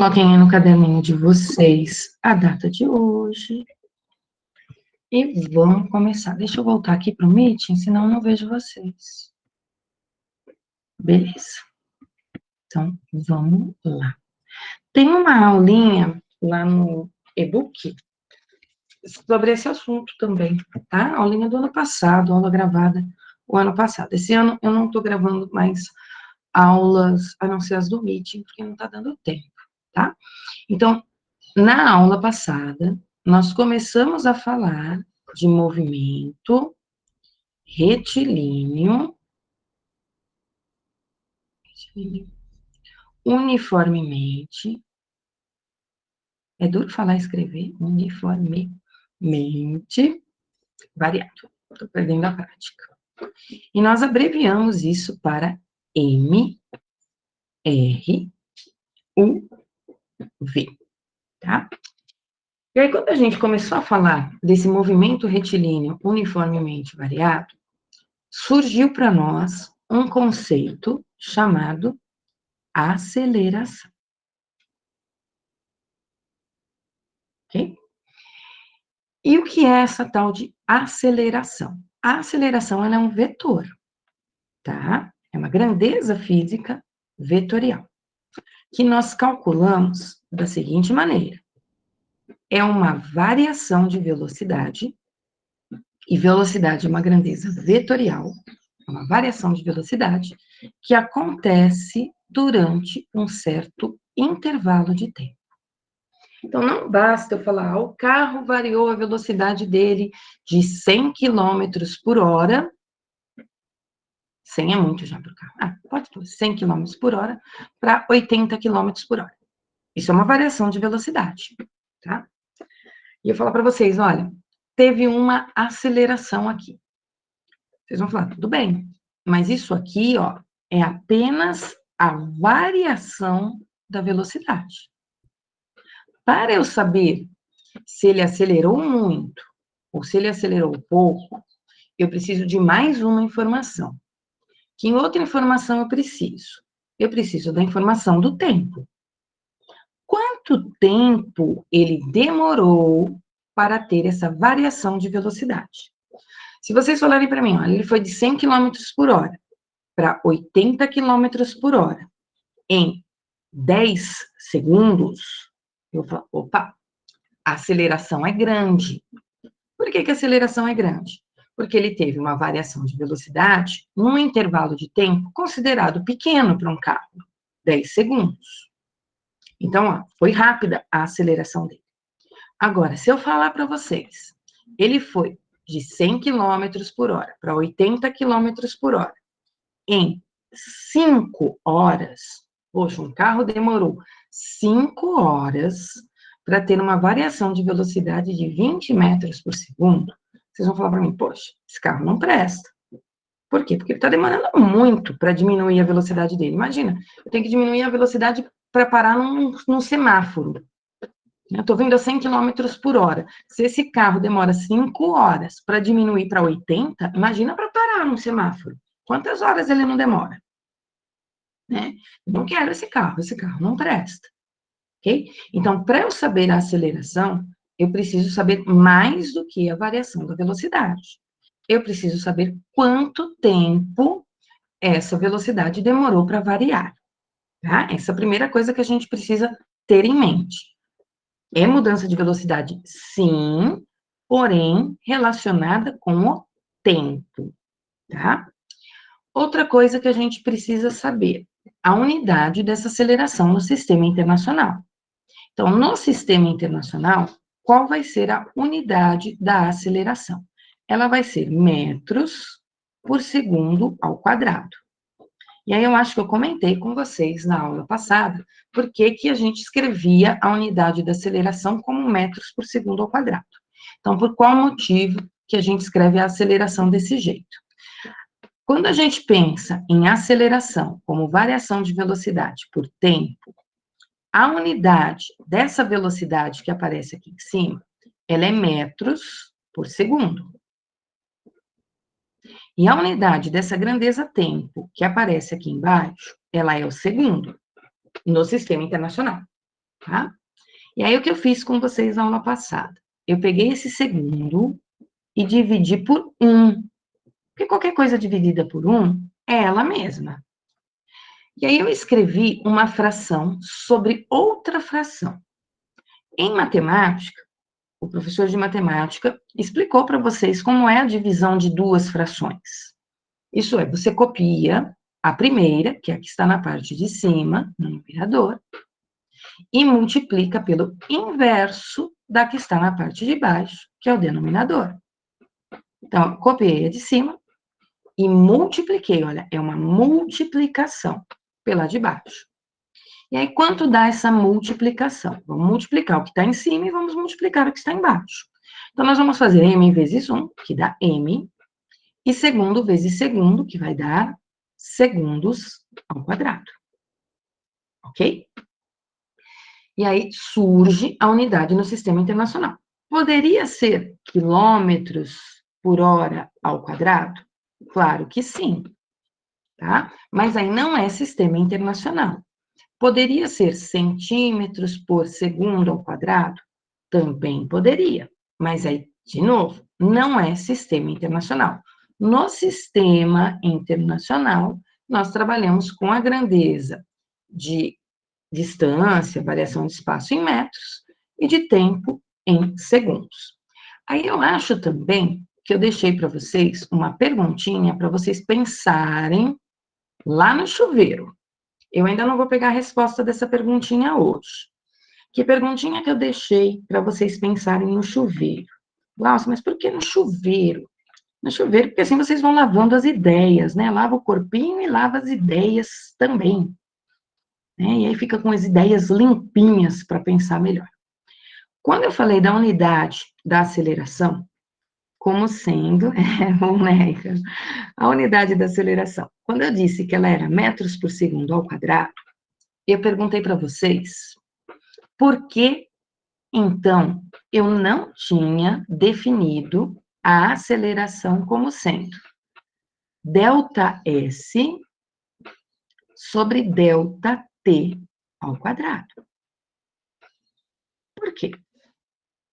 Coloquem aí no caderninho de vocês a data de hoje. E vamos começar. Deixa eu voltar aqui para o Meeting, senão eu não vejo vocês. Beleza. Então, vamos lá. Tem uma aulinha lá no e-book sobre esse assunto também, tá? Aulinha do ano passado, aula gravada o ano passado. Esse ano eu não estou gravando mais aulas, a não ser as do Meeting, porque não está dando tempo, tá? Então, na aula passada, nós começamos a falar de movimento retilíneo uniformemente, é duro falar e escrever, uniformemente variado. Estou perdendo a prática. E nós abreviamos isso para M, R, U, V, tá? E aí, quando a gente começou a falar desse movimento retilíneo uniformemente variado, surgiu para nós um conceito chamado aceleração. Ok? E o que é essa tal de aceleração? A aceleração ela é um vetor, tá? É uma grandeza física vetorial, que nós calculamos da seguinte maneira. É uma variação de velocidade, e velocidade é uma grandeza vetorial, uma variação de velocidade, que acontece durante um certo intervalo de tempo. Então, não basta eu falar, o carro variou a velocidade dele de 100 km por hora, 100 é muito já para o carro, pode pôr 100 km por hora para 80 km por hora. Isso é uma variação de velocidade, tá? E eu falo para vocês, olha, teve uma aceleração aqui. Vocês vão falar, tudo bem, mas isso aqui, ó, é apenas a variação da velocidade. Para eu saber se ele acelerou muito ou se ele acelerou pouco, eu preciso de mais uma informação. Que outra informação eu preciso? Eu preciso da informação do tempo. Quanto tempo ele demorou para ter essa variação de velocidade? Se vocês falarem para mim, olha, ele foi de 100 km por hora para 80 km por hora em 10 segundos, eu falo, opa, a aceleração é grande. Por que a aceleração é grande? Porque ele teve uma variação de velocidade num intervalo de tempo considerado pequeno para um carro, 10 segundos. Então, ó, foi rápida a aceleração dele. Agora, se eu falar para vocês, ele foi de 100 km por hora para 80 km por hora em 5 horas, poxa, um carro demorou 5 horas para ter uma variação de velocidade de 20 metros por segundo, vocês vão falar para mim, poxa, esse carro não presta. Por quê? Porque ele está demorando muito para diminuir a velocidade dele. Imagina, eu tenho que diminuir a velocidade para parar num semáforo. Eu estou vindo a 100 km por hora. Se esse carro demora 5 horas para diminuir para 80, imagina para parar num semáforo. Quantas horas ele não demora? Né? Eu não quero esse carro não presta. Ok? Então, para eu saber a aceleração, eu preciso saber mais do que a variação da velocidade. Eu preciso saber quanto tempo essa velocidade demorou para variar. Tá? Essa é a primeira coisa que a gente precisa ter em mente. É mudança de velocidade? Sim, porém relacionada com o tempo, tá? Outra coisa que a gente precisa saber, a unidade dessa aceleração no sistema internacional. Então, no sistema internacional, qual vai ser a unidade da aceleração? Ela vai ser metros por segundo ao quadrado. E aí eu acho que eu comentei com vocês na aula passada por que a gente escrevia a unidade da aceleração como metros por segundo ao quadrado. Então, por qual motivo que a gente escreve a aceleração desse jeito? Quando a gente pensa em aceleração como variação de velocidade por tempo, a unidade dessa velocidade que aparece aqui em cima, ela é metros por segundo. E a unidade dessa grandeza tempo, que aparece aqui embaixo, ela é o segundo, no sistema internacional. tá? E aí, o que eu fiz com vocês na aula passada? Eu peguei esse segundo e dividi por 1, porque qualquer coisa dividida por 1 é ela mesma. E aí, eu escrevi uma fração sobre outra fração. Em matemática, o professor de matemática explicou para vocês como é a divisão de duas frações. Isso é, você copia a primeira, que é a que está na parte de cima, no numerador, e multiplica pelo inverso da que está na parte de baixo, que é o denominador. Então, copiei a de cima e multipliquei, olha, é uma multiplicação pela de baixo. E aí, quanto dá essa multiplicação? Vamos multiplicar o que está em cima e vamos multiplicar o que está embaixo. Então, nós vamos fazer m vezes 1, que dá m, e segundo vezes segundo, que vai dar segundos ao quadrado. Ok? E aí surge a unidade no sistema internacional. Poderia ser quilômetros por hora ao quadrado? Claro que sim, tá? Mas aí não é sistema internacional. Poderia ser centímetros por segundo ao quadrado? Também poderia, mas aí, de novo, não é sistema internacional. No sistema internacional, nós trabalhamos com a grandeza de distância, variação de espaço em metros, e de tempo em segundos. Aí eu acho também que eu deixei para vocês uma perguntinha para vocês pensarem lá no chuveiro. Eu ainda não vou pegar a resposta dessa perguntinha hoje. Que perguntinha que eu deixei para vocês pensarem no chuveiro? Nossa, mas por que no chuveiro? No chuveiro, porque assim vocês vão lavando as ideias, né? Lava o corpinho e lava as ideias também. Né? E aí fica com as ideias limpinhas para pensar melhor. Quando eu falei da unidade da aceleração, como sendo, boneca, a unidade da aceleração, quando eu disse que ela era metros por segundo ao quadrado, eu perguntei para vocês por que, então, eu não tinha definido a aceleração como sendo delta S sobre delta T ao quadrado. Por quê?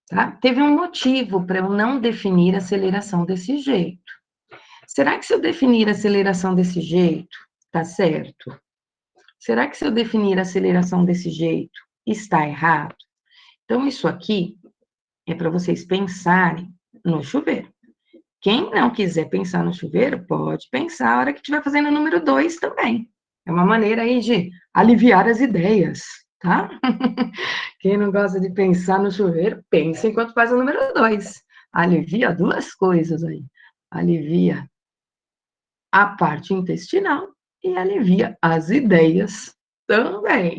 Tá? Teve um motivo para eu não definir a aceleração desse jeito. Será que se eu definir a aceleração desse jeito, tá certo? Será que se eu definir a aceleração desse jeito, está errado? Então, isso aqui é para vocês pensarem no chuveiro. Quem não quiser pensar no chuveiro, pode pensar a hora que estiver fazendo o número 2 também. É uma maneira aí de aliviar as ideias, tá? Quem não gosta de pensar no chuveiro, pensa enquanto faz o número 2. Alivia duas coisas aí. Alivia a parte intestinal e alivia as ideias também.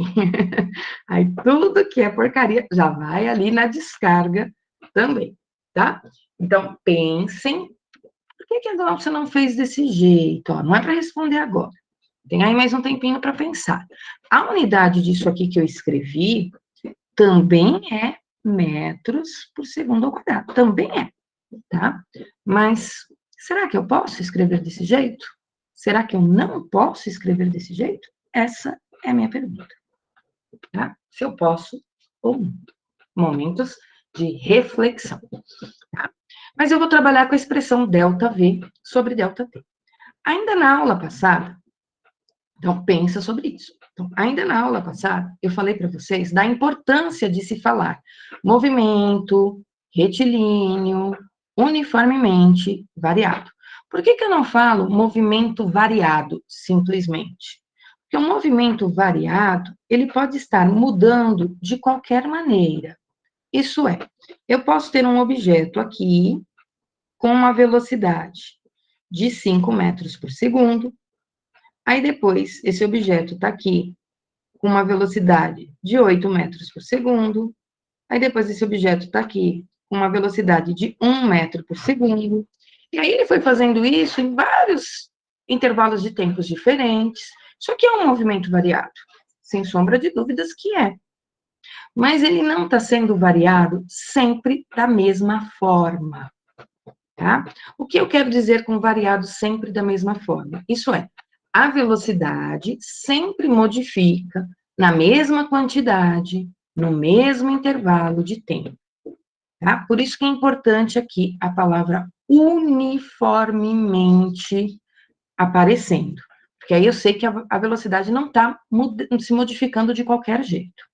Aí tudo que é porcaria já vai ali na descarga também, tá? Então, pensem, por que a Glaucia não fez desse jeito? Ó, não é para responder agora. Tem aí mais um tempinho para pensar. A unidade disso aqui que eu escrevi também é metros por segundo ao quadrado. Também é, tá? Mas será que eu posso escrever desse jeito? Será que eu não posso escrever desse jeito? Essa é a minha pergunta, tá? Se eu posso ou não. Momentos de reflexão, tá? Mas eu vou trabalhar com a expressão ΔV sobre ΔT. Ainda na aula passada, então pensa sobre isso. Então, ainda na aula passada, eu falei para vocês da importância de se falar movimento retilíneo, uniformemente variado. Por que eu não falo movimento variado, simplesmente? Porque o movimento variado, ele pode estar mudando de qualquer maneira. Isso é, eu posso ter um objeto aqui com uma velocidade de 5 metros por segundo, aí depois esse objeto está aqui com uma velocidade de 8 metros por segundo, aí depois esse objeto está aqui com uma velocidade de 1 metro por segundo, e aí ele foi fazendo isso em vários intervalos de tempos diferentes, isso aqui é um movimento variado, sem sombra de dúvidas que é. Mas ele não está sendo variado sempre da mesma forma, tá? O que eu quero dizer com variado sempre da mesma forma? Isso é, a velocidade sempre modifica na mesma quantidade, no mesmo intervalo de tempo, tá? Por isso que é importante aqui a palavra uniformemente aparecendo, porque aí eu sei que a velocidade não está se modificando de qualquer jeito.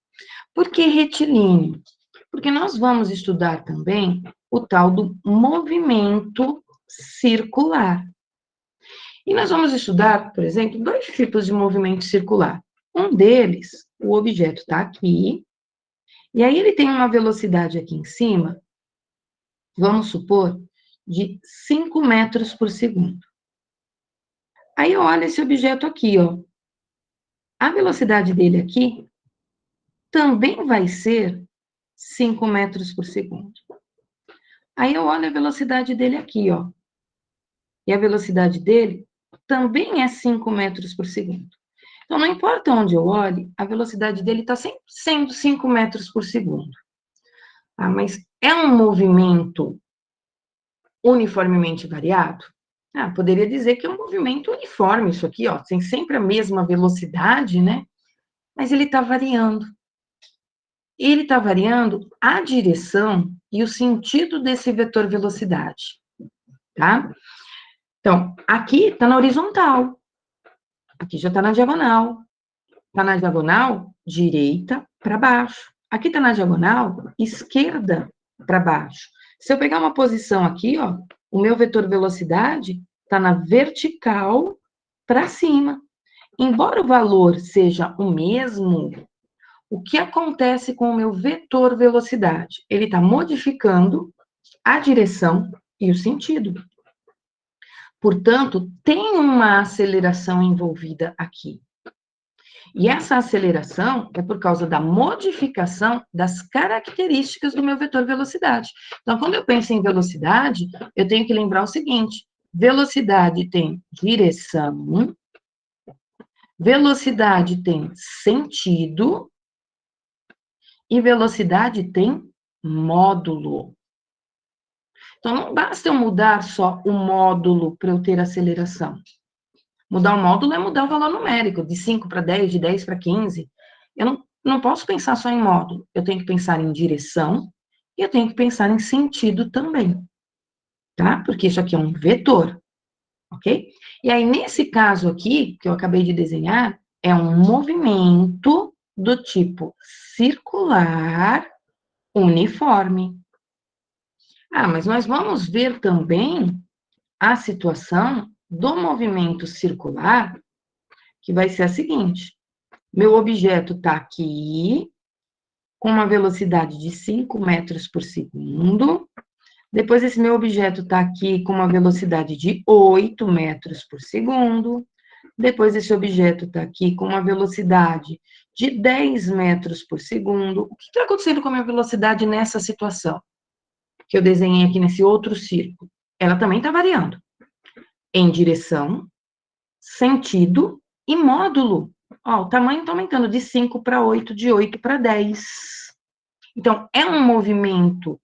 Por que retilíneo? Porque nós vamos estudar também o tal do movimento circular. E nós vamos estudar, por exemplo, dois tipos de movimento circular. Um deles, o objeto está aqui, e aí ele tem uma velocidade aqui em cima, vamos supor, de 5 metros por segundo. Aí eu olho esse objeto aqui, ó. A velocidade dele aqui também vai ser 5 metros por segundo. Aí eu olho a velocidade dele aqui, ó. E a velocidade dele também é 5 metros por segundo. Então, não importa onde eu olhe, a velocidade dele está sempre sendo 5 metros por segundo. Ah, mas é um movimento uniformemente variado? Ah, poderia dizer que é um movimento uniforme isso aqui, ó. Tem sempre a mesma velocidade, né? Mas ele está variando. Ele está variando a direção e o sentido desse vetor velocidade, tá? Então, aqui está na horizontal, aqui já está na diagonal. Está na diagonal, direita para baixo. Aqui está na diagonal, esquerda para baixo. Se eu pegar uma posição aqui, ó, o meu vetor velocidade está na vertical para cima. Embora o valor seja o mesmo, o que acontece com o meu vetor velocidade? Ele está modificando a direção e o sentido. Portanto, tem uma aceleração envolvida aqui. E essa aceleração é por causa da modificação das características do meu vetor velocidade. Então, quando eu penso em velocidade, eu tenho que lembrar o seguinte: velocidade tem direção, velocidade tem sentido e velocidade tem módulo. Então, não basta eu mudar só o módulo para eu ter aceleração. Mudar o módulo é mudar o valor numérico, de 5 para 10, de 10 para 15. Eu não posso pensar só em módulo, eu tenho que pensar em direção e eu tenho que pensar em sentido também, tá? Porque isso aqui é um vetor, ok? E aí, nesse caso aqui, que eu acabei de desenhar, é um movimento do tipo circular uniforme. Ah, mas nós vamos ver também a situação do movimento circular, que vai ser a seguinte: meu objeto está aqui, com uma velocidade de 5 metros por segundo. Depois, esse meu objeto está aqui com uma velocidade de 8 metros por segundo. Depois, esse objeto está aqui com uma velocidade de 10 metros por segundo. O que está acontecendo com a minha velocidade nessa situação? Que eu desenhei aqui nesse outro círculo. Ela também está variando em direção, sentido e módulo. Ó, o tamanho está aumentando de 5 para 8, de 8 para 10. Então, é um movimento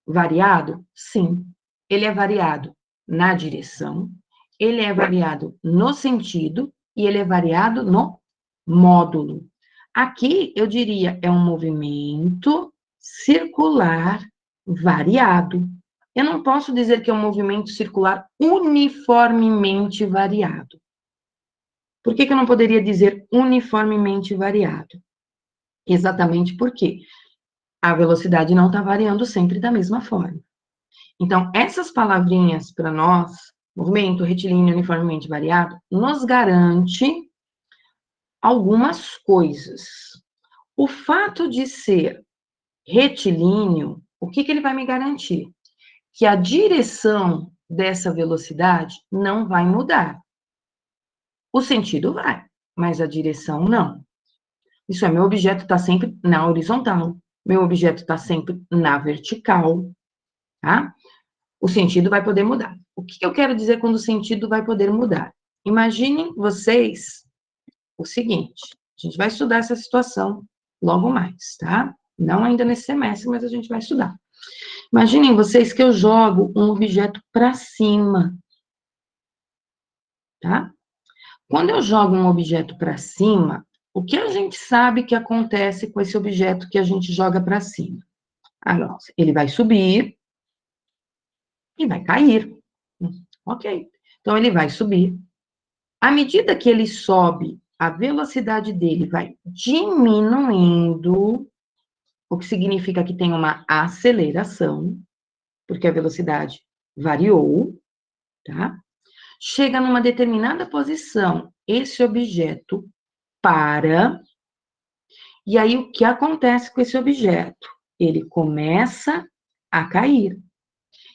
variado? Sim. Ele é variado na direção, ele é variado no sentido e ele é variado no módulo. Aqui, eu diria, é um movimento circular variado. Eu não posso dizer que é um movimento circular uniformemente variado. Por que eu não poderia dizer uniformemente variado? Exatamente porque a velocidade não está variando sempre da mesma forma. Então, essas palavrinhas para nós, movimento retilíneo uniformemente variado, nos garante algumas coisas. O fato de ser retilíneo, o que ele vai me garantir? Que a direção dessa velocidade não vai mudar. O sentido vai, mas a direção não. Isso é, meu objeto está sempre na horizontal, meu objeto está sempre na vertical, tá? O sentido vai poder mudar. O que eu quero dizer quando o sentido vai poder mudar? Imaginem vocês o seguinte, a gente vai estudar essa situação logo mais, tá? Não ainda nesse semestre, mas a gente vai estudar. Imaginem vocês que eu jogo um objeto para cima, tá? Quando eu jogo um objeto para cima, O que a gente sabe que acontece com esse objeto que a gente joga para cima? Ah, nossa, ele vai subir e vai cair. Ok. Então, ele vai subir. À medida que ele sobe, a velocidade dele vai diminuindo, o que significa que tem uma aceleração, porque a velocidade variou, tá? Chega numa determinada posição, esse objeto para, e aí o que acontece com esse objeto? Ele começa a cair.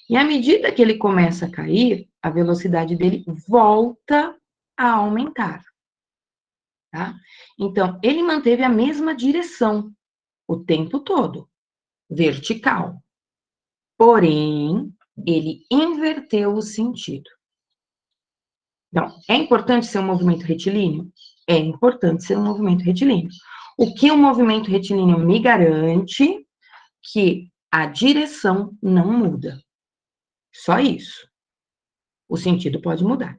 E à medida que ele começa a cair, a velocidade dele volta a aumentar, tá? Então, ele manteve a mesma direção o tempo todo, vertical. Porém, ele inverteu o sentido. Então, é importante ser um movimento retilíneo? É importante ser um movimento retilíneo. O que o movimento retilíneo me garante? Que a direção não muda. Só isso. O sentido pode mudar.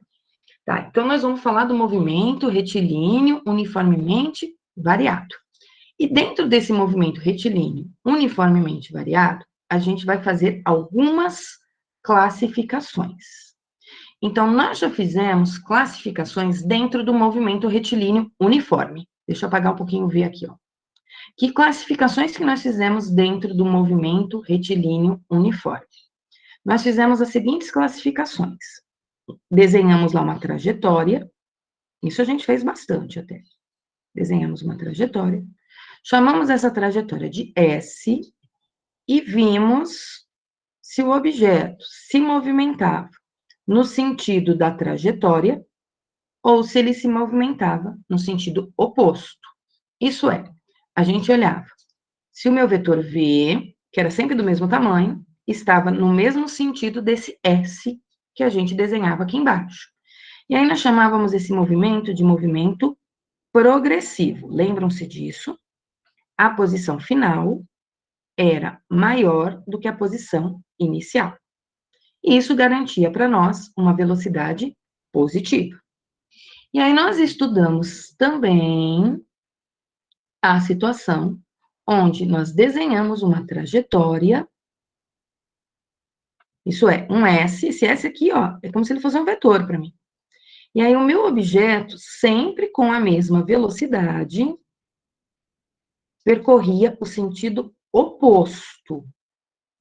Tá, então nós vamos falar do movimento retilíneo uniformemente variado. E dentro desse movimento retilíneo uniformemente variado, a gente vai fazer algumas classificações. Então, nós já fizemos classificações dentro do movimento retilíneo uniforme. Deixa eu apagar um pouquinho o V aqui, ó. Que classificações que nós fizemos dentro do movimento retilíneo uniforme? Nós fizemos as seguintes classificações. Desenhamos lá uma trajetória, isso a gente fez bastante até. Desenhamos uma trajetória, chamamos essa trajetória de S e vimos se o objeto se movimentava no sentido da trajetória ou se ele se movimentava no sentido oposto. Isso é, a gente olhava se o meu vetor V, que era sempre do mesmo tamanho, estava no mesmo sentido desse S que a gente desenhava aqui embaixo. E aí nós chamávamos esse movimento de movimento progressivo. Lembram-se disso? A posição final era maior do que a posição inicial. E isso garantia para nós uma velocidade positiva. E aí nós estudamos também a situação onde nós desenhamos uma trajetória, isso é, um S, esse S aqui, ó, é como se ele fosse um vetor para mim. E aí o meu objeto, sempre com a mesma velocidade, percorria o sentido oposto.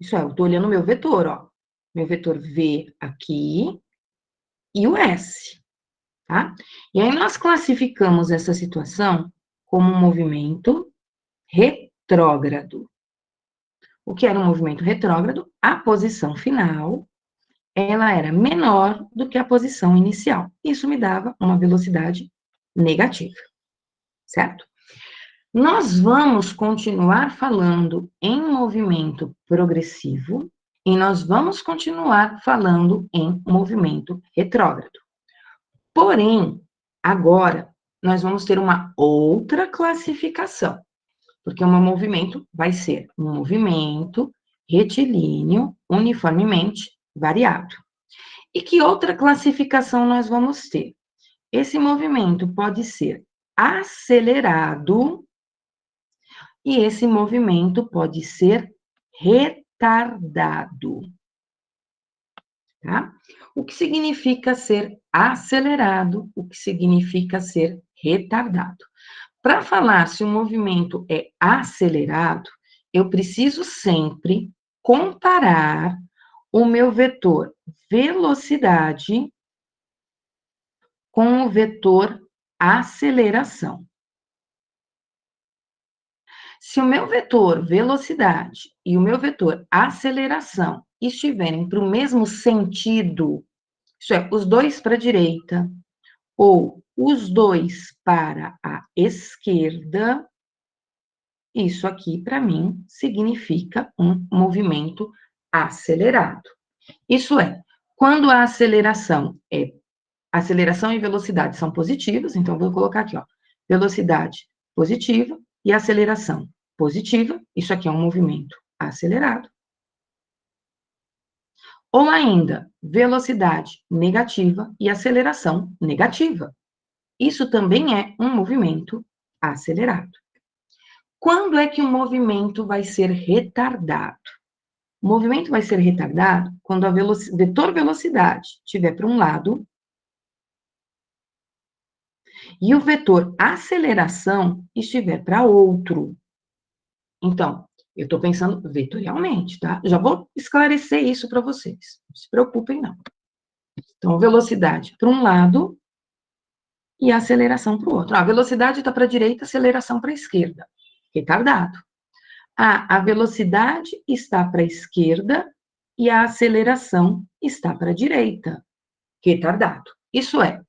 Isso é, eu estou olhando o meu vetor, ó. Meu vetor V aqui e o S, tá? E aí nós classificamos essa situação como um movimento retrógrado. O que era um movimento retrógrado? A posição final, ela era menor do que a posição inicial. Isso me dava uma velocidade negativa, certo? Nós vamos continuar falando em movimento progressivo e nós vamos continuar falando em movimento retrógrado. Porém, agora, nós vamos ter uma outra classificação, porque o meu movimento vai ser um movimento retilíneo uniformemente variado. E que outra classificação nós vamos ter? Esse movimento pode ser acelerado e esse movimento pode ser retardado. Tá? O que significa ser acelerado? O que significa ser retardado? Para falar se o movimento é acelerado, eu preciso sempre comparar o meu vetor velocidade com o vetor aceleração. Se o meu vetor velocidade e o meu vetor aceleração estiverem para o mesmo sentido, isso é, os dois para a direita ou os dois para a esquerda, isso aqui, para mim, significa um movimento acelerado. Isso é, quando a aceleração e velocidade são positivas, então vou colocar aqui, ó, velocidade positiva e aceleração positiva, isso aqui é um movimento acelerado. Ou ainda, velocidade negativa e aceleração negativa. Isso também é um movimento acelerado. Quando é que o movimento vai ser retardado? O movimento vai ser retardado quando a vetor velocidade estiver para um lado e o vetor aceleração estiver para outro. Então, eu estou pensando vetorialmente, tá? Já vou esclarecer isso para vocês. Não se preocupem, não. Então, velocidade para um lado e aceleração para o outro. A velocidade está para a direita, aceleração para a esquerda. Retardado. A velocidade está para a esquerda e a aceleração está para a direita. Retardado. Isso é,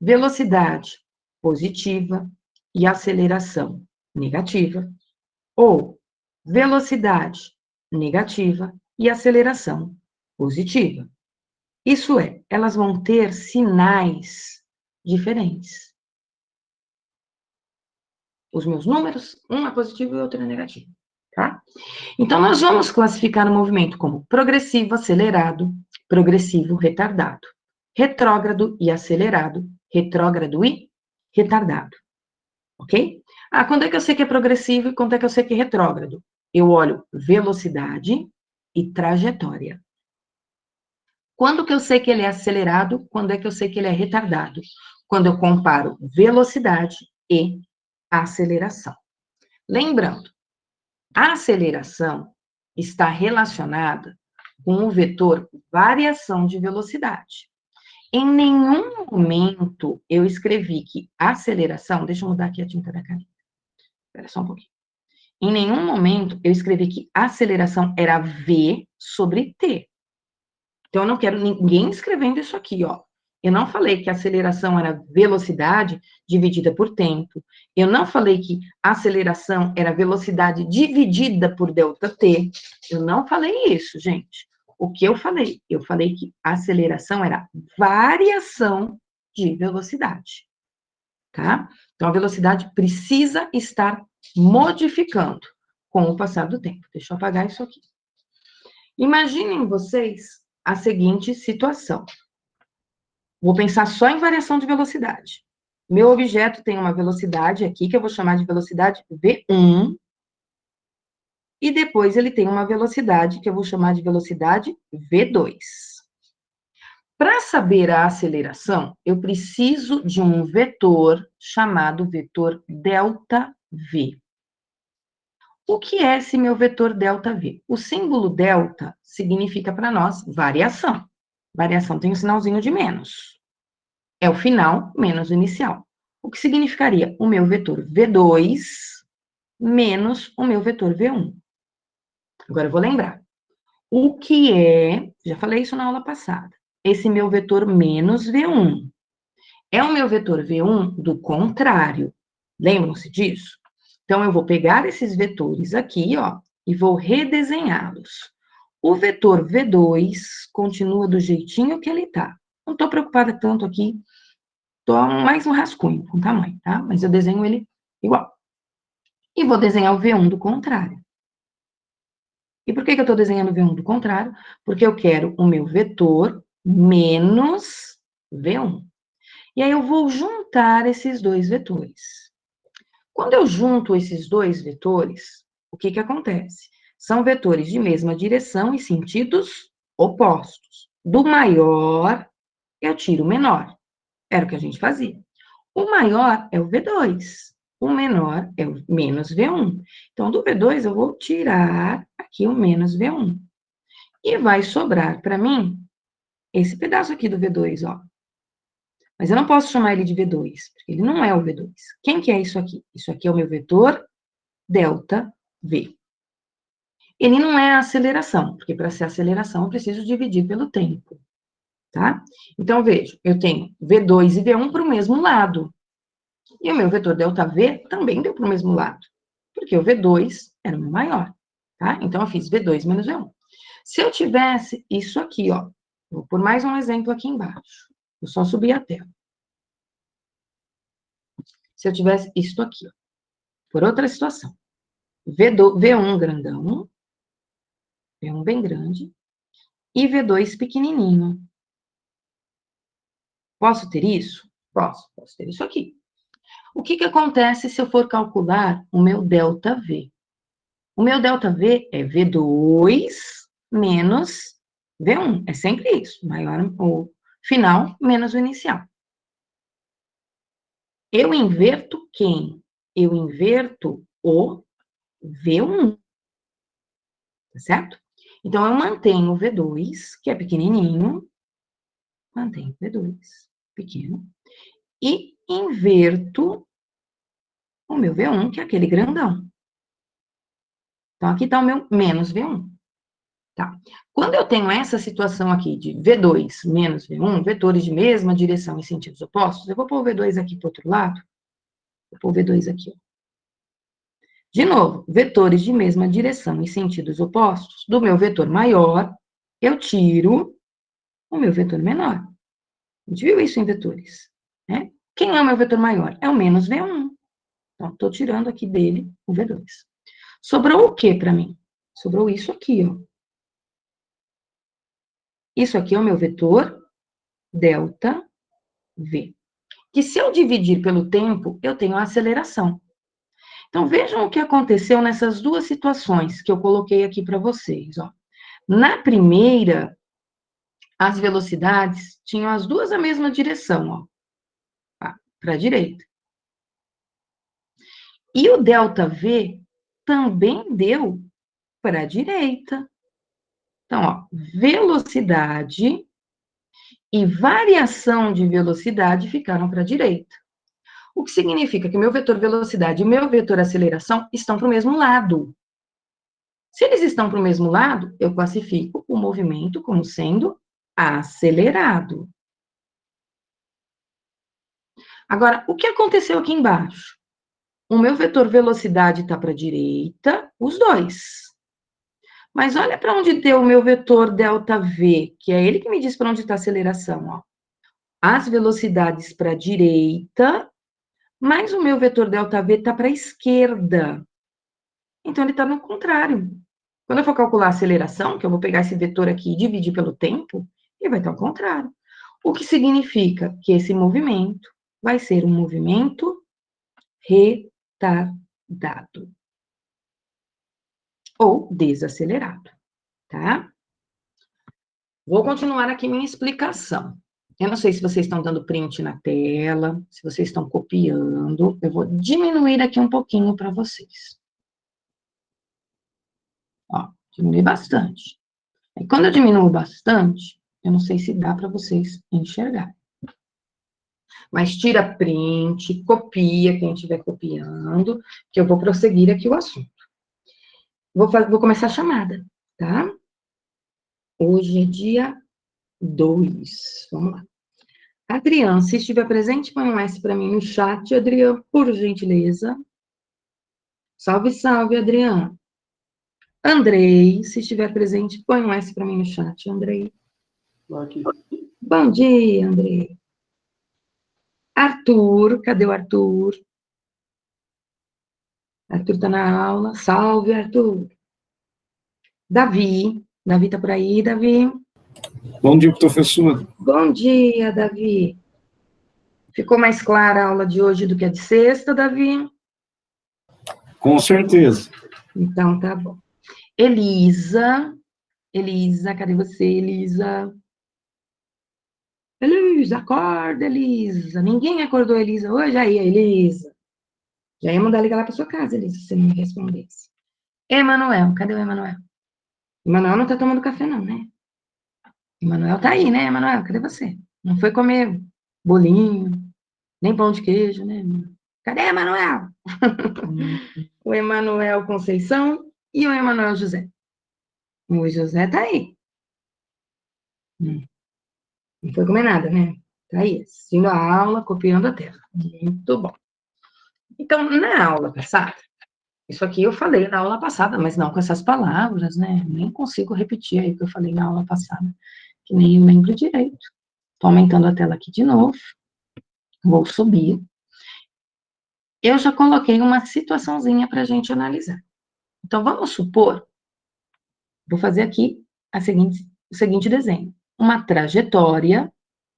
velocidade positiva e aceleração negativa, ou velocidade negativa e aceleração positiva. Isso é, elas vão ter sinais diferentes. Os meus números, um é positivo e o outro é negativo, tá? Então, nós vamos classificar o movimento como progressivo acelerado, progressivo retardado, retrógrado e acelerado, retrógrado e retardado, ok? Quando é que eu sei que é progressivo e quando é que eu sei que é retrógrado? Eu olho velocidade e trajetória. Quando que eu sei que ele é acelerado? Quando é que eu sei que ele é retardado? Quando eu comparo velocidade e aceleração. Lembrando, a aceleração está relacionada com o vetor variação de velocidade. Em nenhum momento eu escrevi que aceleração, deixa eu mudar aqui a tinta da caneta. Espera só um pouquinho. Em nenhum momento eu escrevi que aceleração era V sobre T. Então, eu não quero ninguém escrevendo isso aqui, ó. Eu não falei que a aceleração era velocidade dividida por tempo. Eu não falei que a aceleração era velocidade dividida por ΔT. Eu não falei isso, gente. O que eu falei? Eu falei que a aceleração era variação de velocidade, tá? Então, a velocidade precisa estar modificando com o passar do tempo. Deixa eu apagar isso aqui. Imaginem vocês a seguinte situação. Vou pensar só em variação de velocidade. Meu objeto tem uma velocidade aqui, que eu vou chamar de velocidade V1, e depois ele tem uma velocidade que eu vou chamar de velocidade V2. Para saber a aceleração, eu preciso de um vetor chamado vetor ΔV. O que é esse meu vetor ΔV? O símbolo delta significa para nós variação. Variação tem um sinalzinho de menos. É o final menos o inicial. O que significaria o meu vetor V2 menos o meu vetor V1. Agora eu vou lembrar. O que é, já falei isso na aula passada, esse meu vetor menos V1? É o meu vetor V1 do contrário. Lembram-se disso? Então, eu vou pegar esses vetores aqui, ó, e vou redesenhá-los. O vetor V2 continua do jeitinho que ele está. Não estou preocupada tanto aqui, estou mais um rascunho com tamanho, tá? Mas eu desenho ele igual. E vou desenhar o V1 do contrário. E por que eu estou desenhando o V1 do contrário? Porque eu quero o meu vetor menos V1. E aí eu vou juntar esses dois vetores. Quando eu junto esses dois vetores, o que acontece? São vetores de mesma direção e sentidos opostos. Do maior, eu tiro o menor. Era o que a gente fazia. O maior é o V2. O menor é o menos V1. Então, do V2, eu vou tirar aqui o menos V1. E vai sobrar para mim esse pedaço aqui do V2, ó. Mas eu não posso chamar ele de V2, porque ele não é o V2. Quem que é isso aqui? Isso aqui é o meu vetor ΔV. Ele não é a aceleração, porque para ser aceleração eu preciso dividir pelo tempo, tá? Então, veja, eu tenho V2 e V1 para o mesmo lado. E o meu vetor ΔV também deu para o mesmo lado, porque o V2 era o meu maior, tá? Então, eu fiz V2 menos V1. Se eu tivesse isso aqui, ó, vou pôr mais um exemplo aqui embaixo. Vou só subir a tela. Se eu tivesse isso aqui, ó, por outra situação. V1 grandão, V1 bem grande, e V2 O que acontece se eu for calcular o meu ΔV? O meu ΔV é V2 menos V1. É sempre isso. Maior o final menos o inicial. Eu inverto quem? Eu inverto o V1. Tá certo? Então, eu mantenho o V2, que é pequenininho. Mantenho o V2, pequeno. E inverto o meu V1, que é aquele grandão. Então, aqui está o meu menos V1. Tá? Quando eu tenho essa situação aqui de V2 menos V1, vetores de mesma direção em sentidos opostos, eu vou pôr o V2 aqui para o outro lado. Vou pôr o V2 aqui. Ó. De novo, vetores de mesma direção em sentidos opostos, do meu vetor maior, eu tiro o meu vetor menor. A gente viu isso em vetores. Né? Quem é o meu vetor maior? É o menos V1. Então, estou tirando aqui dele o V2. Sobrou o que para mim? Sobrou isso aqui, ó. Isso aqui é o meu vetor delta V. Que se eu dividir pelo tempo, eu tenho a aceleração. Então, vejam o que aconteceu nessas duas situações que eu coloquei aqui para vocês. Ó. Na primeira, as velocidades tinham as duas a mesma direção, ó, para a direita. E o ΔV também deu para a direita. Então, ó, velocidade e variação de velocidade ficaram para a direita. O que significa que meu vetor velocidade e meu vetor aceleração estão para o mesmo lado. Se eles estão para o mesmo lado, eu classifico o movimento como sendo acelerado. Agora, o que aconteceu aqui embaixo? O meu vetor velocidade está para a direita, os dois. Mas olha para onde deu o meu vetor ΔV, que é ele que me diz para onde está a aceleração. Ó. As velocidades para a direita, mas o meu vetor ΔV está para a esquerda. Então, ele está no contrário. Quando eu for calcular a aceleração, que eu vou pegar esse vetor aqui e dividir pelo tempo, ele vai estar ao contrário. O que significa que esse movimento vai ser um movimento retardado. Ou desacelerado, tá? Vou continuar aqui minha explicação. Eu não sei se vocês estão dando print na tela, se vocês estão copiando. Eu vou diminuir aqui um pouquinho para vocês. Ó, diminui bastante. E quando eu diminuo bastante, eu não sei se dá para vocês enxergar. Mas tira print, copia quem estiver copiando, que eu vou prosseguir aqui o assunto. Vou começar a chamada, tá? Hoje é dia 2. Vamos lá. Adriano, se estiver presente, põe um S para mim no chat, Adriano, por gentileza. Salve, salve, Adriano. Andrei, se estiver presente, põe um S para mim no chat, Andrei. Aqui. Bom dia, Andrei. Arthur, cadê o Arthur? Arthur está na aula. Salve, Arthur. Davi. Davi está por aí, Davi? Bom dia, professor. Bom dia, Davi. Ficou mais clara a aula de hoje do que a de sexta, Davi? Com certeza. Então, tá bom. Elisa, cadê você, Elisa? Elisa, acorda, Elisa. Ninguém acordou, Elisa, hoje? Aí, Elisa. Já ia mandar ligar lá para sua casa, Elisa, se você não me respondesse. Emanuel, cadê o Emanuel? Emanuel não tá tomando café, não, né? Emanuel tá aí, né, Emanuel? Cadê você? Não foi comer bolinho, nem pão de queijo, né? Cadê Emanuel? O Emanuel Conceição e o Emanuel José. O José tá aí. Não foi comer nada, né? Tá aí, assistindo a aula, copiando a tela. Muito bom. Então, na aula passada, isso aqui eu falei na aula passada, mas não com essas palavras, né? Nem consigo repetir aí o que eu falei na aula passada, que nem eu lembro direito. Estou aumentando a tela aqui de novo. Vou subir. Eu já coloquei uma situaçãozinha para a gente analisar. Então, vamos supor, vou fazer aqui o seguinte desenho. Uma trajetória,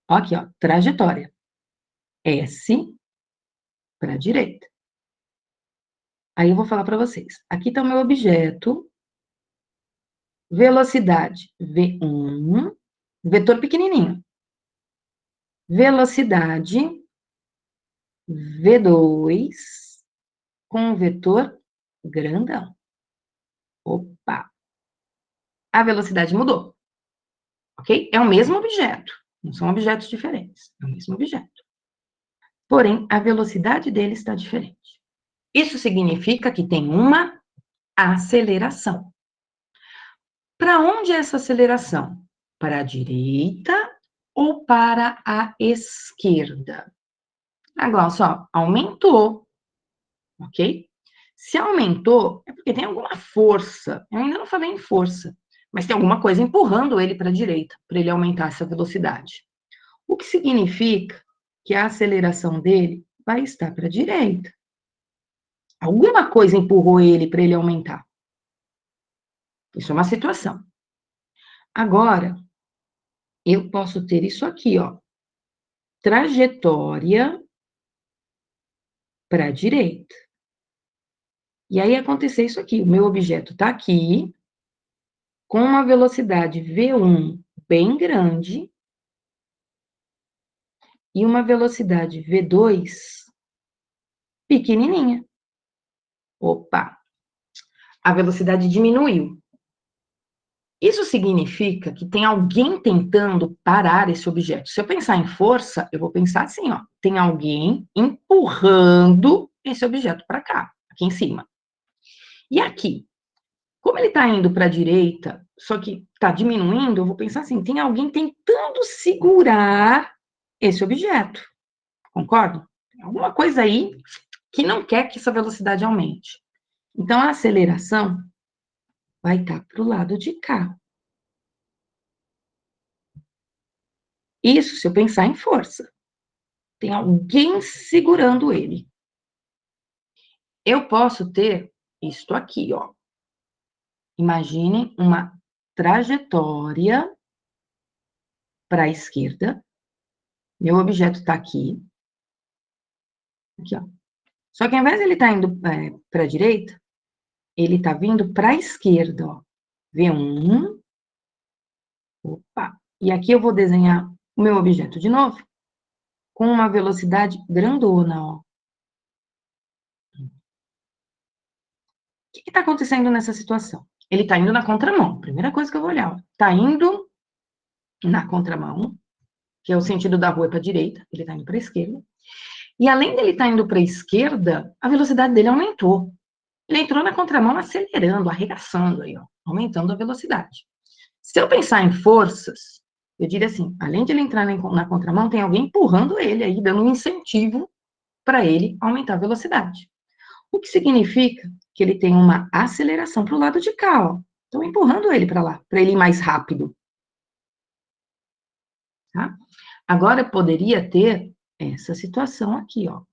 ó aqui, ó, trajetória. S, para a direita. Aí eu vou falar para vocês. Aqui está o meu objeto, velocidade V1, vetor pequenininho. Velocidade V2 com vetor grandão. Opa! A velocidade mudou, ok? É o mesmo objeto, não são objetos diferentes, é o mesmo objeto. Porém, a velocidade dele está diferente. Isso significa que tem uma aceleração. Para onde é essa aceleração? Para a direita ou para a esquerda? Agora, só, aumentou, ok? Se aumentou, é porque tem alguma força. Eu ainda não falei em força, mas tem alguma coisa empurrando ele para a direita, para ele aumentar essa velocidade. O que significa que a aceleração dele vai estar para a direita. Alguma coisa empurrou ele para ele aumentar. Isso é uma situação. Agora, eu posso ter isso aqui, ó. Trajetória para a direita. E aí acontecer isso aqui. O meu objeto está aqui, com uma velocidade V1 bem grande e uma velocidade V2 pequenininha. Opa! A velocidade diminuiu. Isso significa que tem alguém tentando parar esse objeto. Se eu pensar em força, eu vou pensar assim, ó. Tem alguém empurrando esse objeto para cá, aqui em cima. E aqui, como ele está indo para a direita, só que está diminuindo, eu vou pensar assim, tem alguém tentando segurar esse objeto. Concordo? Tem alguma coisa aí que não quer que essa velocidade aumente. Então, a aceleração vai estar para o lado de cá. Isso se eu pensar em força. Tem alguém segurando ele. Eu posso ter isto aqui, ó. Imagine uma trajetória para a esquerda. Meu objeto está aqui. Aqui, ó. Só que ao invés de ele estar indo para a direita, ele está vindo para a esquerda, ó. V1. Opa. E aqui eu vou desenhar o meu objeto de novo, com uma velocidade grandona, ó. O que está acontecendo nessa situação? Ele está indo na contramão. Primeira coisa que eu vou olhar, está indo na contramão, que é o sentido da rua para a direita, ele está indo para a esquerda. E além dele estar indo para a esquerda, a velocidade dele aumentou. Ele entrou na contramão acelerando, arregaçando aí, ó, aumentando a velocidade. Se eu pensar em forças, eu diria assim, além de ele entrar na contramão, tem alguém empurrando ele aí, dando um incentivo para ele aumentar a velocidade. O que significa que ele tem uma aceleração para o lado de cá, ó. Estão empurrando ele para lá, para ele ir mais rápido. Tá? Agora, eu poderia ter essa situação aqui, ó.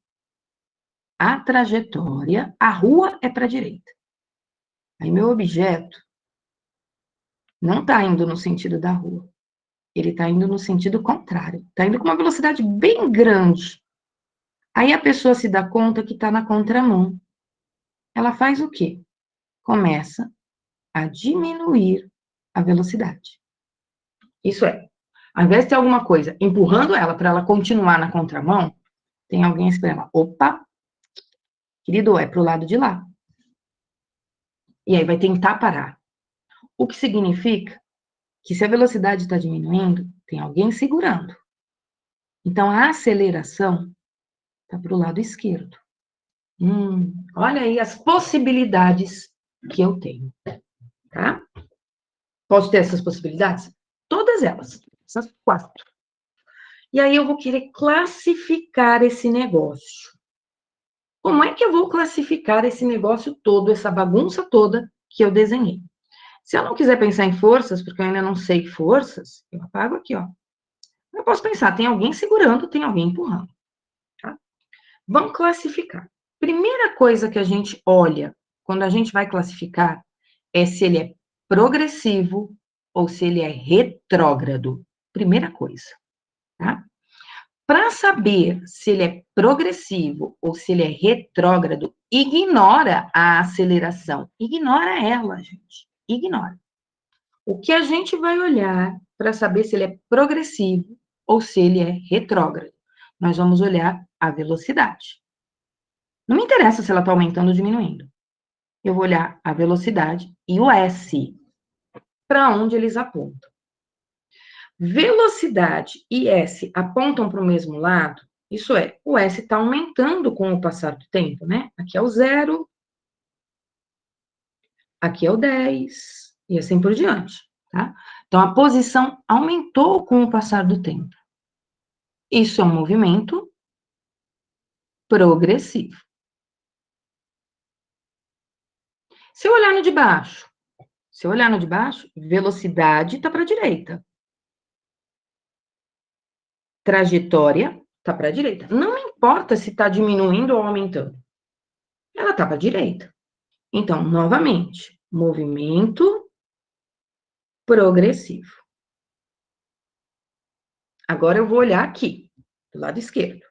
A trajetória, a rua é para a direita. Aí, meu objeto não está indo no sentido da rua. Ele está indo no sentido contrário. Está indo com uma velocidade bem grande. Aí, a pessoa se dá conta que está na contramão. Ela faz o quê? Começa a diminuir a velocidade. Isso é, ao invés de ter alguma coisa empurrando ela para ela continuar na contramão, tem alguém esperando. Opa, querido, é para o lado de lá. E aí vai tentar parar. O que significa que se a velocidade está diminuindo, tem alguém segurando. Então, a aceleração está para o lado esquerdo. Olha aí as possibilidades que eu tenho. Tá? Posso ter essas possibilidades? Todas elas. Essas 4. E aí eu vou querer classificar esse negócio. Como é que eu vou classificar esse negócio todo, essa bagunça toda que eu desenhei? Se eu não quiser pensar em forças, porque eu ainda não sei forças, eu apago aqui, ó. Eu posso pensar, tem alguém segurando, tem alguém empurrando. Tá? Vamos classificar. Primeira coisa que a gente olha quando a gente vai classificar é se ele é progressivo ou se ele é retrógrado. Primeira coisa, tá? Para saber se ele é progressivo ou se ele é retrógrado, ignora a aceleração. Ignora ela, gente. Ignora. O que a gente vai olhar para saber se ele é progressivo ou se ele é retrógrado? Nós vamos olhar a velocidade. Não me interessa se ela está aumentando ou diminuindo. Eu vou olhar a velocidade e o S, para onde eles apontam. Velocidade e S apontam para o mesmo lado, isso é, o S está aumentando com o passar do tempo, né? Aqui é o 0, aqui é o 10, e assim por diante, tá? Então, a posição aumentou com o passar do tempo. Isso é um movimento progressivo. Se eu olhar no de baixo, velocidade está para a direita. Trajetória está para a direita. Não importa se está diminuindo ou aumentando. Ela está para a direita. Então, novamente, movimento progressivo. Agora eu vou olhar aqui, do lado esquerdo.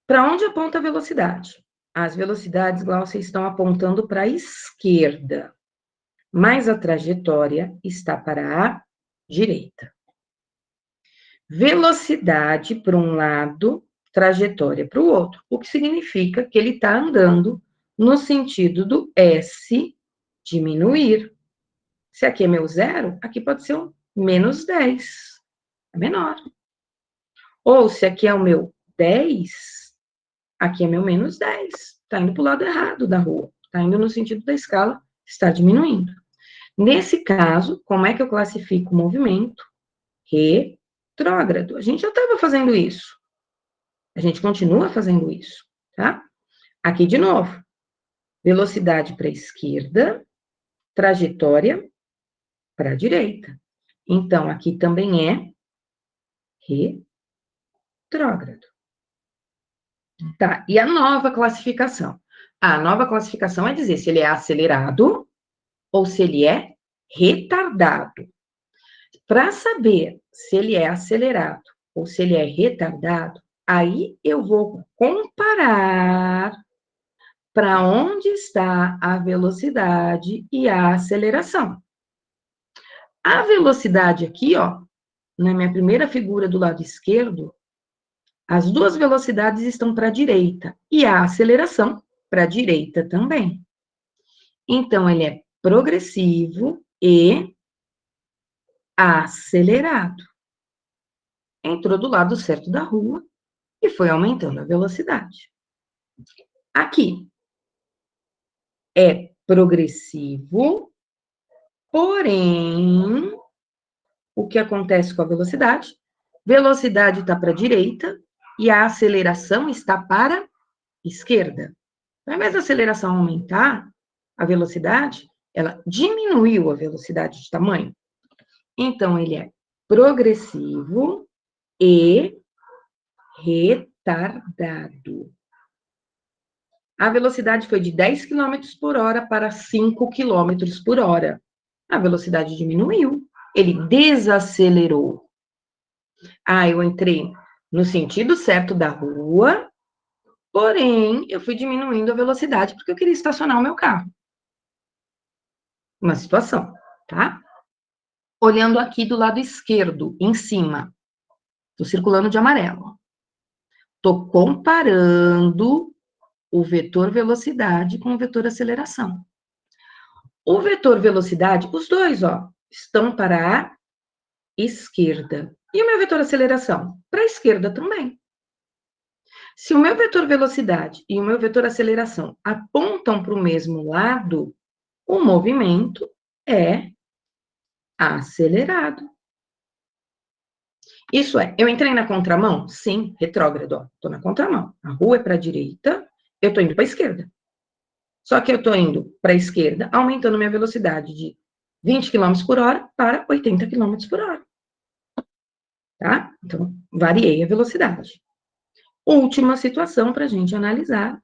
Para onde aponta a velocidade? As velocidades, Glaucia, estão apontando para a esquerda, mas a trajetória está para a direita. Velocidade para um lado, trajetória para o outro, o que significa que ele está andando no sentido do S diminuir. Se aqui é meu 0, aqui pode ser um menos 10, é menor. Ou se aqui é o meu 10, aqui é meu menos 10, está indo para o lado errado da rua, está indo no sentido da escala, está diminuindo. Nesse caso, como é que eu classifico o movimento? Retrógrado. A gente já estava fazendo isso. A gente continua fazendo isso, tá? Aqui de novo. Velocidade para a esquerda, trajetória para a direita. Então, aqui também é retrógrado. Tá, e a nova classificação? A nova classificação é dizer se ele é acelerado ou se ele é retardado. Para saber se ele é acelerado ou se ele é retardado, aí eu vou comparar para onde está a velocidade e a aceleração. A velocidade aqui, ó, na minha primeira figura do lado esquerdo, as duas velocidades estão para a direita e a aceleração para a direita também. Então, ele é progressivo e acelerado. Entrou do lado certo da rua e foi aumentando a velocidade. Aqui é progressivo, porém, o que acontece com a velocidade? Velocidade está para a direita e a aceleração está para a esquerda. Ao invés da aceleração aumentar a velocidade, ela diminuiu a velocidade de tamanho. Então, ele é progressivo e retardado. A velocidade foi de 10 km por hora para 5 km por hora. A velocidade diminuiu, ele desacelerou. Ah, eu entrei no sentido certo da rua, porém, eu fui diminuindo a velocidade porque eu queria estacionar o meu carro. Uma situação, tá? Olhando aqui do lado esquerdo, em cima, estou circulando de amarelo. Estou comparando o vetor velocidade com o vetor aceleração. O vetor velocidade, os dois, ó, estão para a esquerda. E o meu vetor aceleração? Para a esquerda também. Se o meu vetor velocidade e o meu vetor aceleração apontam para o mesmo lado, o movimento é acelerado. Isso é, eu entrei na contramão? Sim, retrógrado, ó, estou na contramão. A rua é para a direita, eu estou indo para a esquerda. Só que eu estou indo para a esquerda, aumentando minha velocidade de 20 km por hora para 80 km por hora. Tá? Então, variei a velocidade. Última situação para a gente analisar.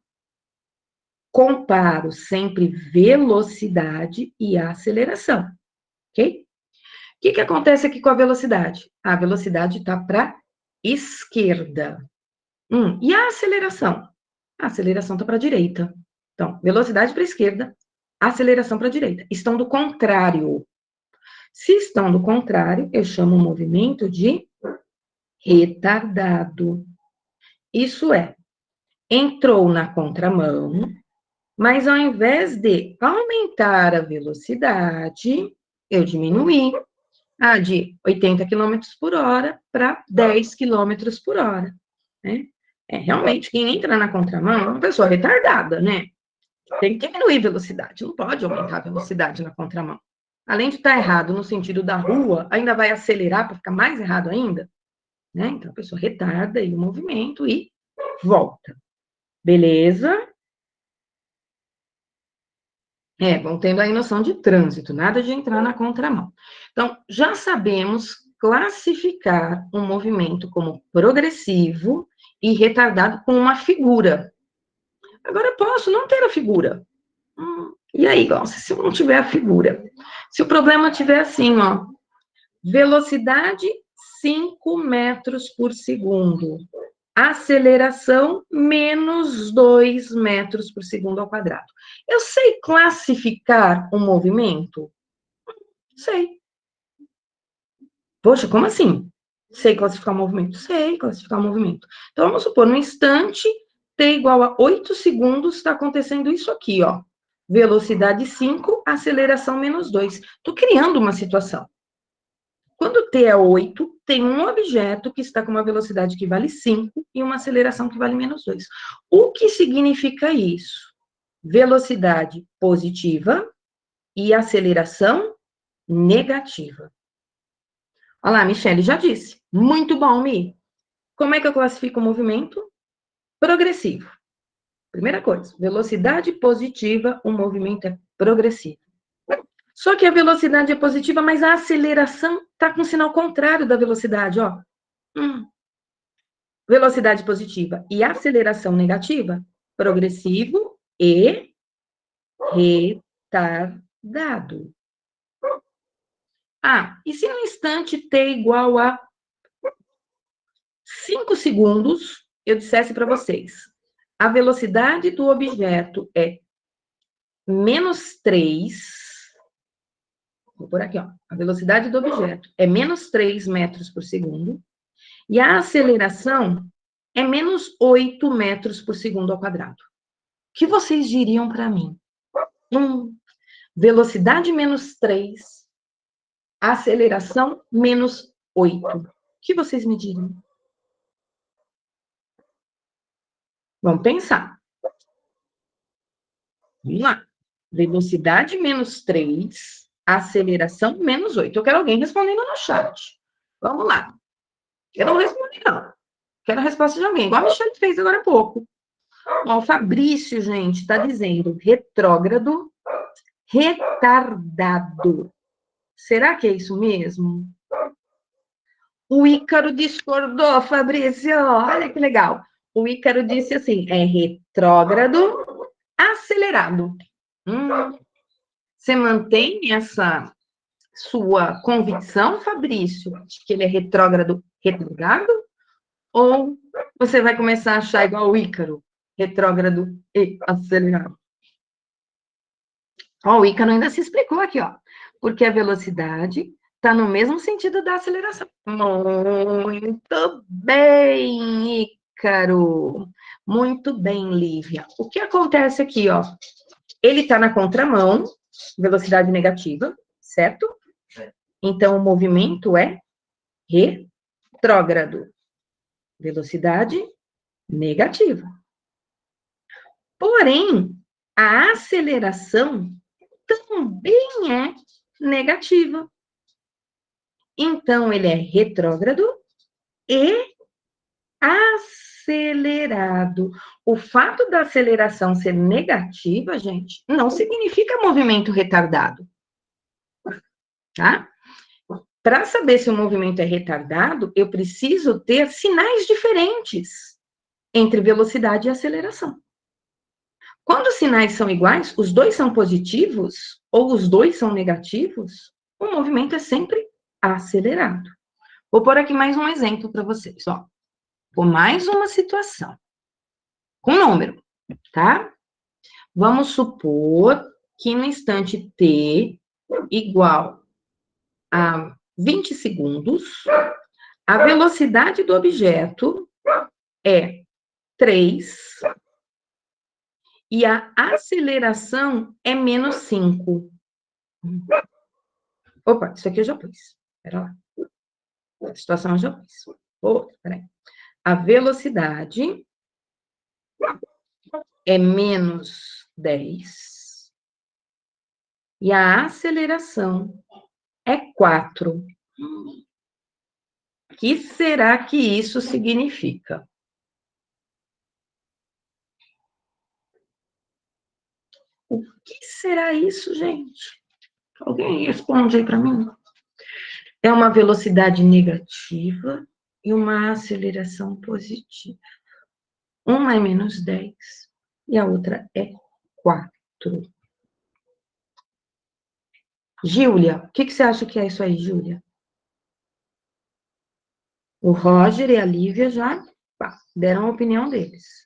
Comparo sempre velocidade e aceleração, ok? O que acontece aqui com a velocidade? A velocidade está para a esquerda. E a aceleração? A aceleração está para a direita. Então, velocidade para a esquerda, aceleração para a direita. Estão do contrário. Se estão do contrário, eu chamo o movimento de retardado. Isso é, entrou na contramão, mas ao invés de aumentar a velocidade, eu diminuí de 80 km por hora para 10 km por hora. Né? Realmente, quem entra na contramão é uma pessoa retardada, né? Tem que diminuir a velocidade, não pode aumentar a velocidade na contramão. Além de estar errado no sentido da rua, ainda vai acelerar para ficar mais errado ainda. Né? Então, a pessoa retarda aí o movimento e volta. Beleza? Vão tendo aí noção de trânsito, nada de entrar na contramão. Então, já sabemos classificar um movimento como progressivo e retardado com uma figura. Agora, posso não ter a figura. E aí, se eu não tiver a figura? Se o problema tiver assim, ó, velocidade 5 metros por segundo, aceleração menos 2 metros por segundo ao quadrado. Eu sei classificar um movimento? Sei. Poxa, como assim? Sei classificar um movimento? Sei classificar um movimento. Então, vamos supor, no instante, t igual a 8 segundos, está acontecendo isso aqui, ó. Velocidade 5, aceleração menos 2. Estou criando uma situação. Quando t é 8, tem um objeto que está com uma velocidade que vale 5 e uma aceleração que vale menos 2. O que significa isso? Velocidade positiva e aceleração negativa. Olha lá, a Michele já disse. Muito bom, Mi. Como é que eu classifico o movimento? Progressivo. Primeira coisa, velocidade positiva, o movimento é progressivo. Só que a velocidade é positiva, mas a aceleração está com o sinal contrário da velocidade, ó. Velocidade positiva e aceleração negativa, progressivo e retardado. E se no instante t igual a 5 segundos, eu dissesse para vocês, a velocidade do objeto é menos 3, vou por aqui, ó, a velocidade do objeto é menos 3 metros por segundo, e a aceleração é menos 8 metros por segundo ao quadrado. O que vocês diriam para mim? Velocidade menos 3, aceleração menos 8. O que vocês me diriam? Vamos pensar. Vamos lá. Velocidade menos 3, aceleração menos 8. Eu quero alguém respondendo no chat. Vamos lá. Eu não respondi, não. Quero a resposta de alguém, igual a Michelle fez agora há pouco. Ó, o Fabrício, gente, está dizendo retrógrado, retardado. Será que é isso mesmo? O Ícaro discordou, Fabrício. Olha que legal. O Ícaro disse assim, é retrógrado, acelerado. Você mantém essa sua convicção, Fabrício, de que ele é retrógrado, retardado? Ou você vai começar a achar igual o Ícaro, retrógrado e acelerado? Ó, o Ícaro ainda se explicou aqui, ó. Porque a velocidade está no mesmo sentido da aceleração. Muito bem, Ícaro. Muito bem, Lívia. O que acontece aqui, ó? Ele está na contramão, velocidade negativa, certo? Então, o movimento é retrógrado. Velocidade negativa. Porém, a aceleração também é negativa. Então, ele é retrógrado e acelerado. O fato da aceleração ser negativa, gente, não significa movimento retardado. Tá? Para saber se o movimento é retardado, eu preciso ter sinais diferentes entre velocidade e aceleração. Quando os sinais são iguais, os dois são positivos ou os dois são negativos, o movimento é sempre acelerado. Vou pôr aqui mais um exemplo para vocês. Ó. por mais uma situação. Com número, tá? Vamos supor que no instante t igual a 20 segundos, a velocidade do objeto é 3 e a aceleração é menos 5. Opa, isso aqui eu já pus. Espera lá. A situação eu já pus. Peraí. A velocidade é menos 10 e a aceleração é 4. O que será que isso significa? O que será isso, gente? Alguém responde aí para mim? É uma velocidade negativa e uma aceleração positiva. Uma é menos 10 e a outra é 4. Júlia, o que você acha que é isso aí, Júlia? O Roger e a Lívia já deram a opinião deles.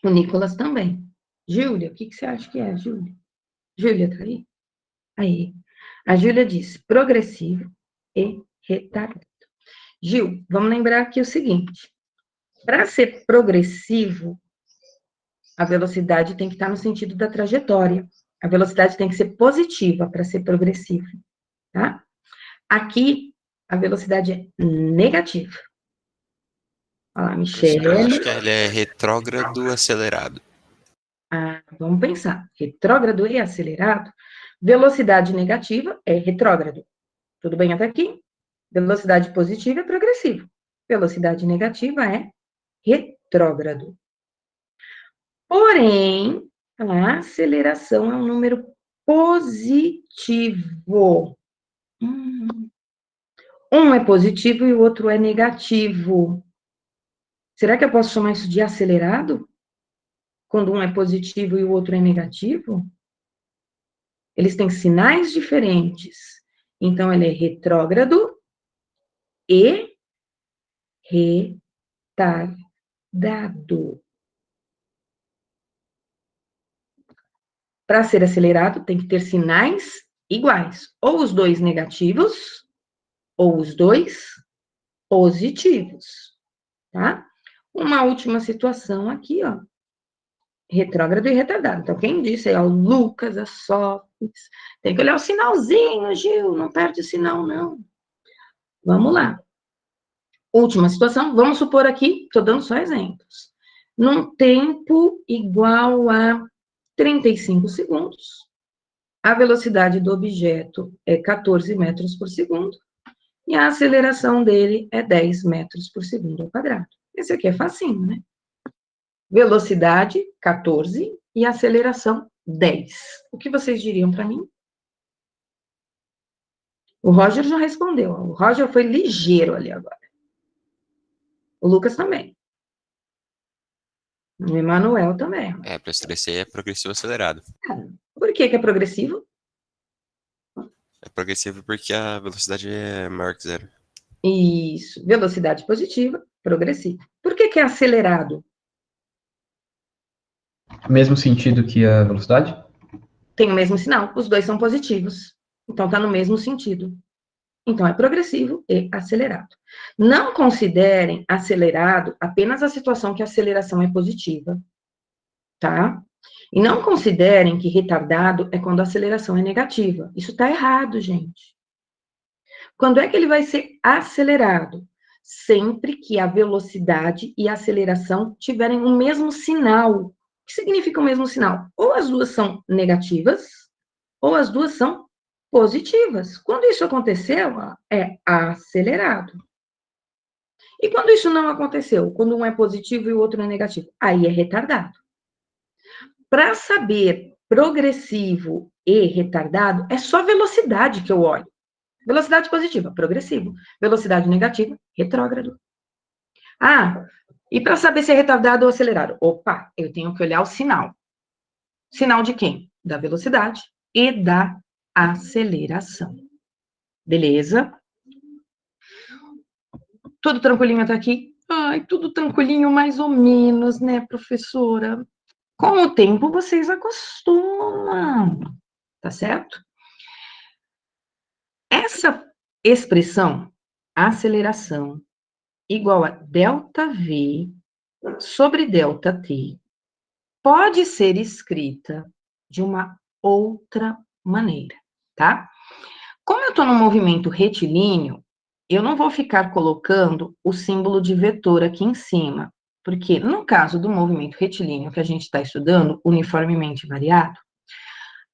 O Nicolas também. Júlia, o que você acha que é, Júlia? Júlia, tá aí? Aí. A Júlia diz progressivo e retardado. Gil, vamos lembrar aqui o seguinte. Para ser progressivo, a velocidade tem que estar no sentido da trajetória. A velocidade tem que ser positiva para ser progressivo, tá? Aqui, a velocidade é negativa. Olha lá, Michelle. Eu acho que ele é retrógrado acelerado. Vamos pensar. Retrógrado e acelerado. Velocidade negativa é retrógrado. Tudo bem até aqui? Velocidade positiva é progressivo. Velocidade negativa é retrógrado. Porém, a aceleração é um número positivo. Um é positivo e o outro é negativo. Será que eu posso chamar isso de acelerado? Quando um é positivo e o outro é negativo? Eles têm sinais diferentes. Então, ele é retrógrado e retardado. Para ser acelerado, tem que ter sinais iguais. Ou os dois negativos, ou os dois positivos, tá? Uma última situação aqui, ó. Retrógrado e retardado. Então, quem disse aí, ó, o Lucas, a Sócrates. Tem que olhar o sinalzinho, Gil, não perde o sinal, não. Vamos lá. Última situação, vamos supor aqui, estou dando só exemplos. Num tempo igual a 35 segundos, a velocidade do objeto é 14 metros por segundo, e a aceleração dele é 10 metros por segundo ao quadrado. Esse aqui é facinho, né? Velocidade, 14, e aceleração, 10. O que vocês diriam para mim? O Roger já respondeu. O Roger foi ligeiro ali agora. O Lucas também. O Emanuel também. Para esclarecer, é progressivo acelerado. Por que é progressivo? É progressivo porque a velocidade é maior que zero. Isso. Velocidade positiva, progressivo. Por que é acelerado? Mesmo sentido que a velocidade? Tem o mesmo sinal. Os dois são positivos. Então, está no mesmo sentido. Então, é progressivo e acelerado. Não considerem acelerado apenas a situação que a aceleração é positiva, tá? E não considerem que retardado é quando a aceleração é negativa. Isso está errado, gente. Quando é que ele vai ser acelerado? Sempre que a velocidade e a aceleração tiverem o mesmo sinal. O que significa o mesmo sinal? Ou as duas são negativas, ou as duas são positivas. Quando isso aconteceu, é acelerado. E quando isso não aconteceu? Quando um é positivo e o outro é negativo? Aí é retardado. Para saber progressivo e retardado, é só velocidade que eu olho. Velocidade positiva, progressivo. Velocidade negativa, retrógrado. E para saber se é retardado ou acelerado? Opa, eu tenho que olhar o sinal. Sinal de quem? Da velocidade e da aceleração. Beleza? Tudo tranquilinho até aqui? Ai, tudo tranquilinho mais ou menos, né, professora? Com o tempo vocês acostumam, tá certo? Essa expressão, aceleração, igual a ΔV sobre ΔT, pode ser escrita de uma outra maneira, tá? Como eu estou no movimento retilíneo, eu não vou ficar colocando o símbolo de vetor aqui em cima, porque no caso do movimento retilíneo que a gente está estudando, uniformemente variado,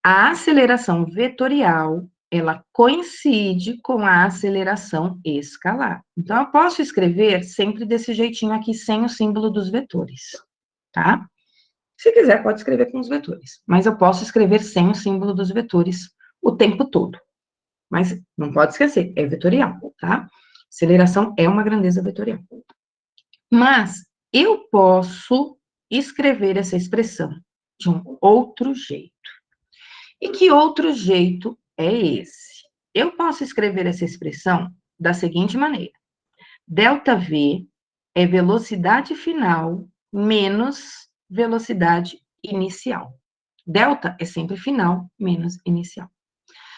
a aceleração vetorial, ela coincide com a aceleração escalar. Então, eu posso escrever sempre desse jeitinho aqui, sem o símbolo dos vetores, tá? Se quiser, pode escrever com os vetores, mas eu posso escrever sem o símbolo dos vetores o tempo todo. Mas não pode esquecer, é vetorial, tá? Aceleração é uma grandeza vetorial. Mas eu posso escrever essa expressão de um outro jeito. E que outro jeito é esse? Eu posso escrever essa expressão da seguinte maneira. ΔV é velocidade final menos velocidade inicial. Delta é sempre final menos inicial.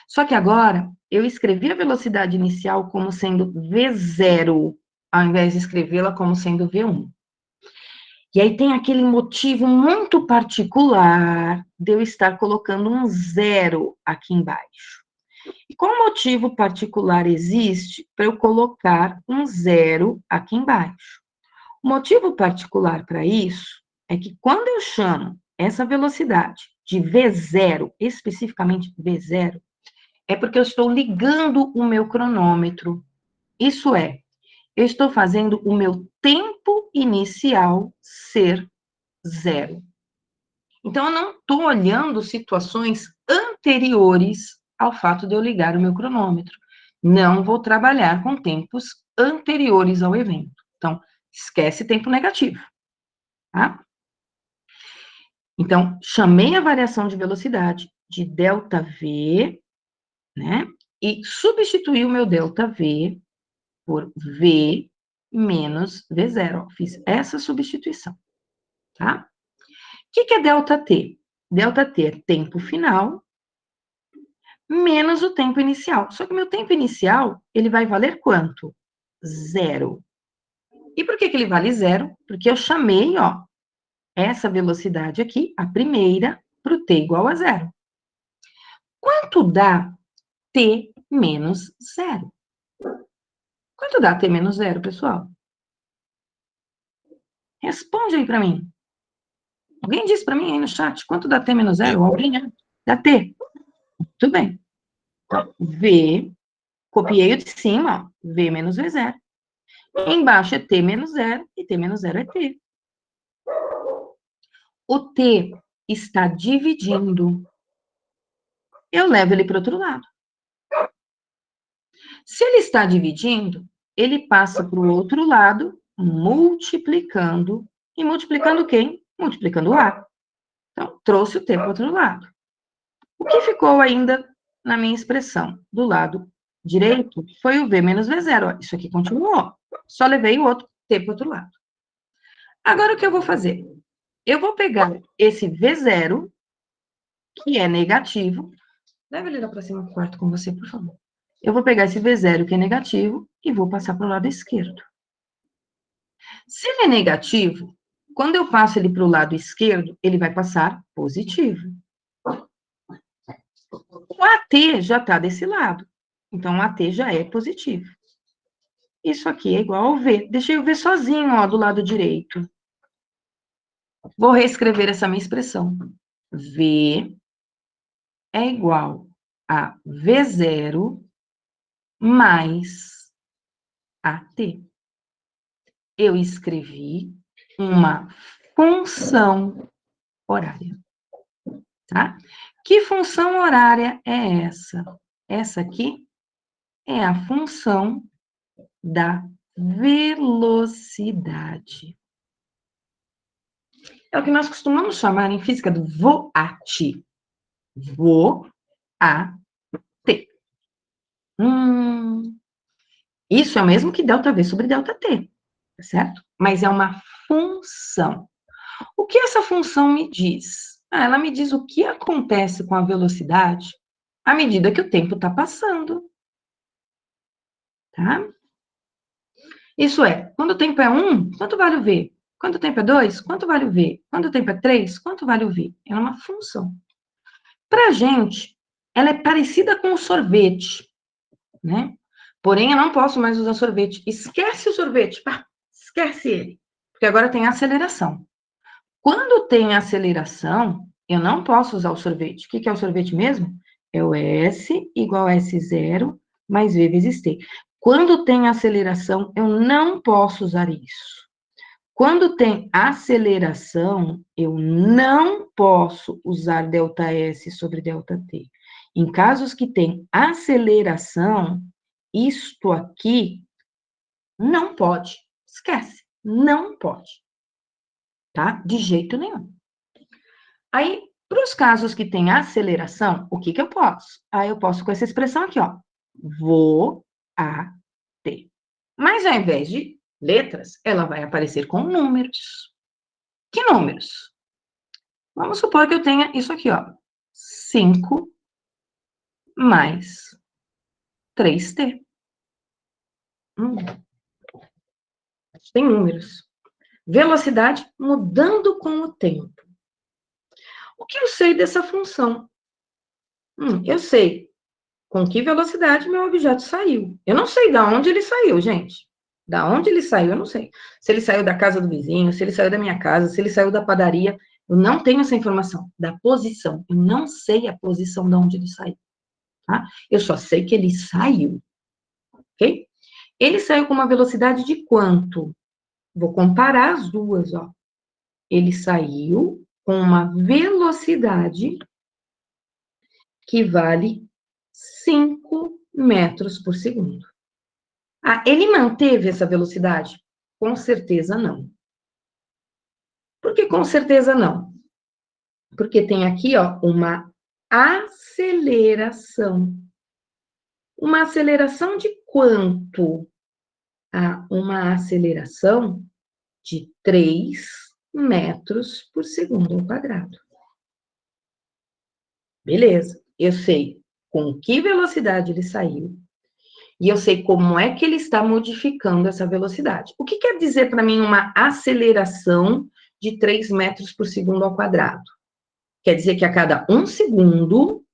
Só que agora, eu escrevi a velocidade inicial como sendo V0, ao invés de escrevê-la como sendo V1. E aí tem aquele motivo muito particular de eu estar colocando um zero aqui embaixo. E qual motivo particular existe para eu colocar um zero aqui embaixo? O motivo particular para isso é que quando eu chamo essa velocidade de V0, especificamente V0, é porque eu estou ligando o meu cronômetro. Isso é, eu estou fazendo o meu tempo inicial ser zero. Então, eu não estou olhando situações anteriores ao fato de eu ligar o meu cronômetro. Não vou trabalhar com tempos anteriores ao evento. Então, esquece tempo negativo, tá? Então, chamei a variação de velocidade de ΔV, né? E substituí o meu ΔV por V menos V0. Fiz essa substituição, tá? O que é ΔT? ΔT é tempo final menos o tempo inicial. Só que o meu tempo inicial, ele vai valer quanto? Zero. E por que ele vale zero? Porque eu chamei, ó, essa velocidade aqui, a primeira, para o t igual a zero. Quanto dá t menos zero? Quanto dá t menos zero, pessoal? Responde aí para mim. Alguém disse para mim aí no chat, quanto dá t menos zero? Alguém, né? Dá t. Tudo bem. Então, V, copiei o de cima, ó, V menos V0. Embaixo é t menos zero, e t menos zero é t. O t está dividindo. Eu levo ele para o outro lado. Se ele está dividindo, ele passa para o outro lado, multiplicando. E multiplicando quem? Multiplicando o A. Então, trouxe o t para o outro lado. O que ficou ainda na minha expressão do lado direito foi o V menos V0. Isso aqui continuou. Só levei o outro t para o outro lado. Agora, o que eu vou fazer? Eu vou pegar esse V0, que é negativo. Leva ele lá para cima do quarto com você, por favor. Eu vou pegar esse V0, que é negativo, e vou passar para o lado esquerdo. Se ele é negativo, quando eu passo ele para o lado esquerdo, ele vai passar positivo. O AT já está desse lado. Então, o AT já é positivo. Isso aqui é igual ao V. Deixei o V sozinho, ó, do lado direito. Vou reescrever essa minha expressão. V é igual a V0 mais AT. Eu escrevi uma função horária. Tá? Que função horária é essa? Essa aqui é a função da velocidade. É o que nós costumamos chamar em física do VOAT. VOAT. Isso é o mesmo que ΔV sobre ΔT, tá certo? Mas é uma função. O que essa função me diz? Ela me diz o que acontece com a velocidade à medida que o tempo está passando. Tá? Isso é, quando o tempo é 1, quanto vale o V? Quando o tempo é 2, quanto vale o V? Quando o tempo é 3, quanto vale o V? Ela é uma função. Para a gente, ela é parecida com o sorvete, né? Porém, eu não posso mais usar sorvete. Esquece o sorvete, esquece ele, porque agora tem aceleração. Quando tem aceleração, eu não posso usar o sorvete. O que é o sorvete mesmo? É o S igual a S0 mais V vezes T. Quando tem aceleração, eu não posso usar isso. Quando tem aceleração, eu não posso usar ΔS sobre ΔT. Em casos que tem aceleração, isto aqui não pode. Esquece, não pode. Tá? De jeito nenhum. Aí, para os casos que tem aceleração, o que eu posso? Aí eu posso com essa expressão aqui, ó. Vou a T. Mas ao invés de letras, ela vai aparecer com números. Que números? Vamos supor que eu tenha isso aqui, ó. 5 mais 3T. Tem números. Velocidade mudando com o tempo. O que eu sei dessa função? Eu sei com que velocidade meu objeto saiu. Eu não sei de onde ele saiu, gente. Da onde ele saiu, eu não sei. Se ele saiu da casa do vizinho, se ele saiu da minha casa, se ele saiu da padaria, eu não tenho essa informação. Da posição, eu não sei a posição de onde ele saiu. Tá? Eu só sei que ele saiu. Ok? Ele saiu com uma velocidade de quanto? Vou comparar as duas, ó. Ele saiu com uma velocidade que vale 5 metros por segundo. Ah, ele manteve essa velocidade? Com certeza não. Por que com certeza não? Porque tem aqui, ó, uma aceleração. Uma aceleração de quanto? Ah, uma aceleração de 3 metros por segundo ao quadrado. Beleza, eu sei com que velocidade ele saiu, e eu sei como é que ele está modificando essa velocidade. O que quer dizer para mim uma aceleração de 3 metros por segundo ao quadrado? Quer dizer que a cada 1 segundo,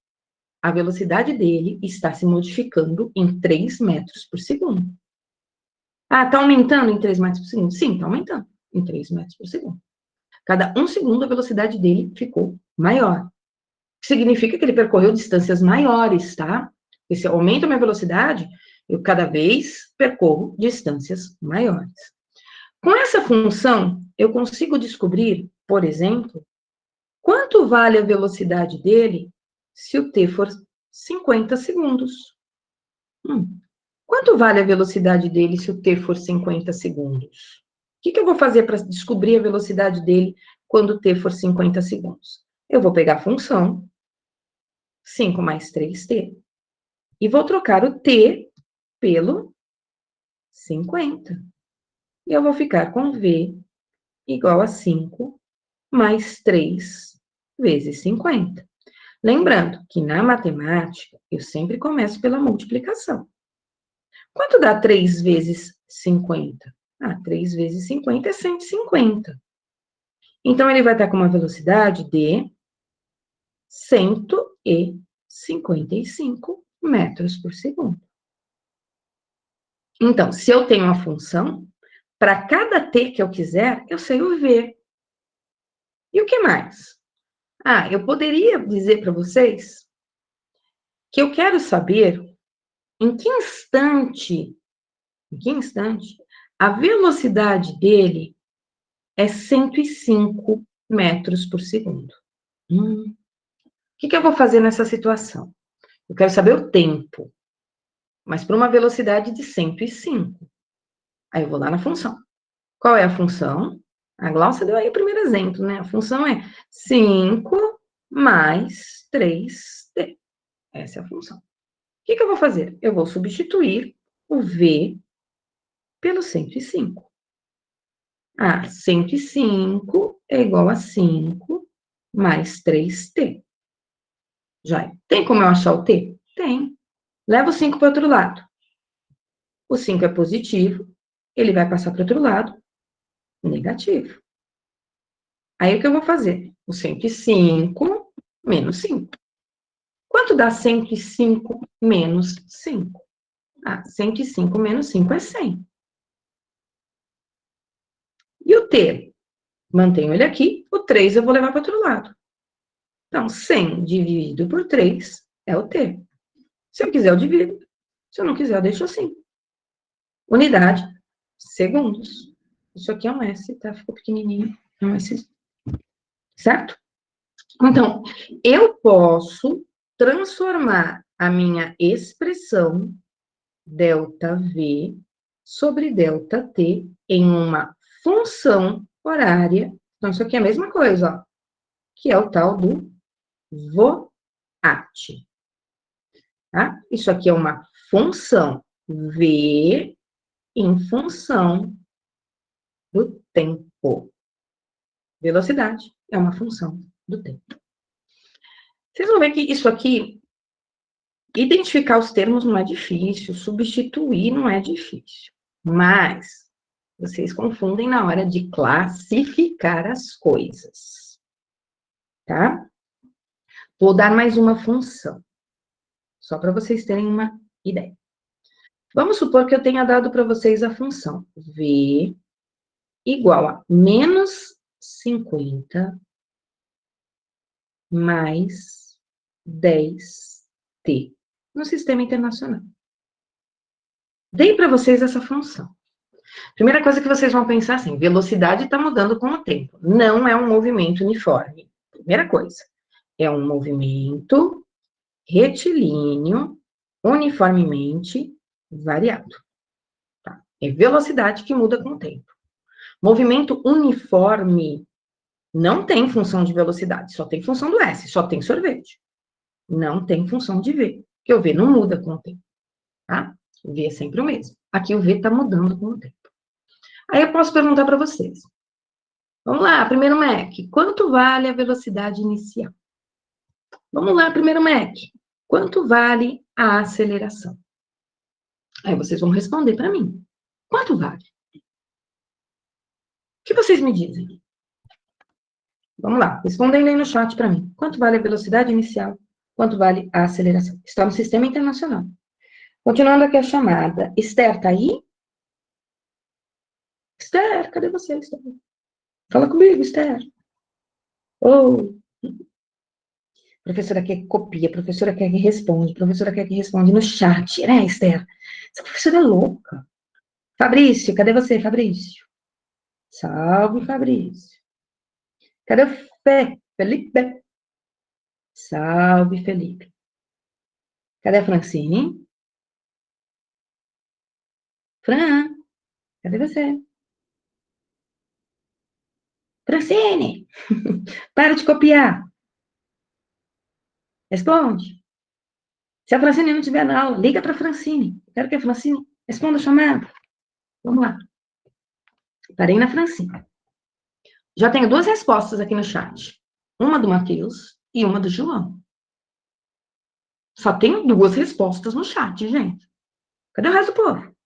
a velocidade dele está se modificando em 3 metros por segundo. Ah, está aumentando em 3 metros por segundo? Sim, está aumentando em 3 metros por segundo. Cada 1 segundo, a velocidade dele ficou maior. Significa que ele percorreu distâncias maiores, tá? E se eu aumento a minha velocidade, eu cada vez percorro distâncias maiores. Com essa função, eu consigo descobrir, por exemplo, quanto vale a velocidade dele se o t for 50 segundos. Quanto vale a velocidade dele se o t for 50 segundos? O que eu vou fazer para descobrir a velocidade dele quando o t for 50 segundos? Eu vou pegar a função 5 mais 3t. E vou trocar o t pelo 50. E eu vou ficar com v igual a 5 mais 3 vezes 50. Lembrando que na matemática, eu sempre começo pela multiplicação. Quanto dá 3 vezes 50? 3 vezes 50 é 150. Então, ele vai estar com uma velocidade de 155 metros por segundo. Então, se eu tenho uma função, para cada t que eu quiser, eu sei o v. E o que mais? Eu poderia dizer para vocês que eu quero saber em que instante a velocidade dele é 105 metros por segundo. O que eu vou fazer nessa situação? Eu quero saber o tempo, mas para uma velocidade de 105. Aí eu vou lá na função. Qual é a função? A Glaucia deu aí o primeiro exemplo, né? A função é 5 mais 3t. Essa é a função. O que eu vou fazer? Eu vou substituir o v pelo 105. 105 é igual a 5 mais 3t. Já tem como eu achar o t? Tem. Leva o 5 para o outro lado. O 5 é positivo, ele vai passar para o outro lado, negativo. Aí, o que eu vou fazer? O 105 menos 5. Quanto dá 105 menos 5? 105 menos 5 é 100. E o t? Mantenho ele aqui, o 3 eu vou levar para o outro lado. Então, 100 dividido por 3 é o t. Se eu quiser, eu divido. Se eu não quiser, eu deixo assim. Unidade, segundos. Isso aqui é um S, tá? Ficou pequenininho. É um S. Certo? Então, eu posso transformar a minha expressão ΔV sobre ΔT em uma função horária. Então, isso aqui é a mesma coisa, ó, que é o tal do VOAT. Tá? Isso aqui é uma função V em função do tempo. Velocidade é uma função do tempo. Vocês vão ver que isso aqui, identificar os termos não é difícil, substituir não é difícil. Mas vocês confundem na hora de classificar as coisas. Tá? Vou dar mais uma função, só para vocês terem uma ideia. Vamos supor que eu tenha dado para vocês a função V igual a menos 50 mais 10t no sistema internacional. Dei para vocês essa função. Primeira coisa que vocês vão pensar assim, velocidade está mudando com o tempo. Não é um movimento uniforme. Primeira coisa, é um movimento retilíneo, uniformemente variado. Tá? É velocidade que muda com o tempo. Movimento uniforme não tem função de velocidade, só tem função do S, só tem sorvete. Não tem função de V, porque o V não muda com o tempo, tá? O V é sempre o mesmo. Aqui o V está mudando com o tempo. Aí eu posso perguntar para vocês. Vamos lá, primeiro Mac, quanto vale a velocidade inicial? Vamos lá, primeiro Mac, quanto vale a aceleração? Aí vocês vão responder para mim. Quanto vale? O que vocês me dizem? Vamos lá, respondendo aí no chat para mim. Quanto vale a velocidade inicial? Quanto vale a aceleração? Está no sistema internacional. Continuando aqui a chamada. Esther, tá aí? Esther, cadê você, Esther? Fala comigo, Esther. Oh. Professora quer que copia, professora quer que responde, professora quer que responde no chat, né, Esther? Essa professora é louca. Fabrício, cadê você, Fabrício? Salve, Fabrício. Cadê o Felipe? Salve, Felipe. Cadê a Francine? Fran, cadê você? Francine, para de copiar. Responde. Se a Francine não estiver na aula, liga para a Francine. Quero que a Francine responda a chamada. Vamos lá. Parei na Francine. Já tenho duas respostas aqui no chat. Uma do Matheus e uma do João. Só tenho duas respostas no chat, gente. Cadê o resto do povo?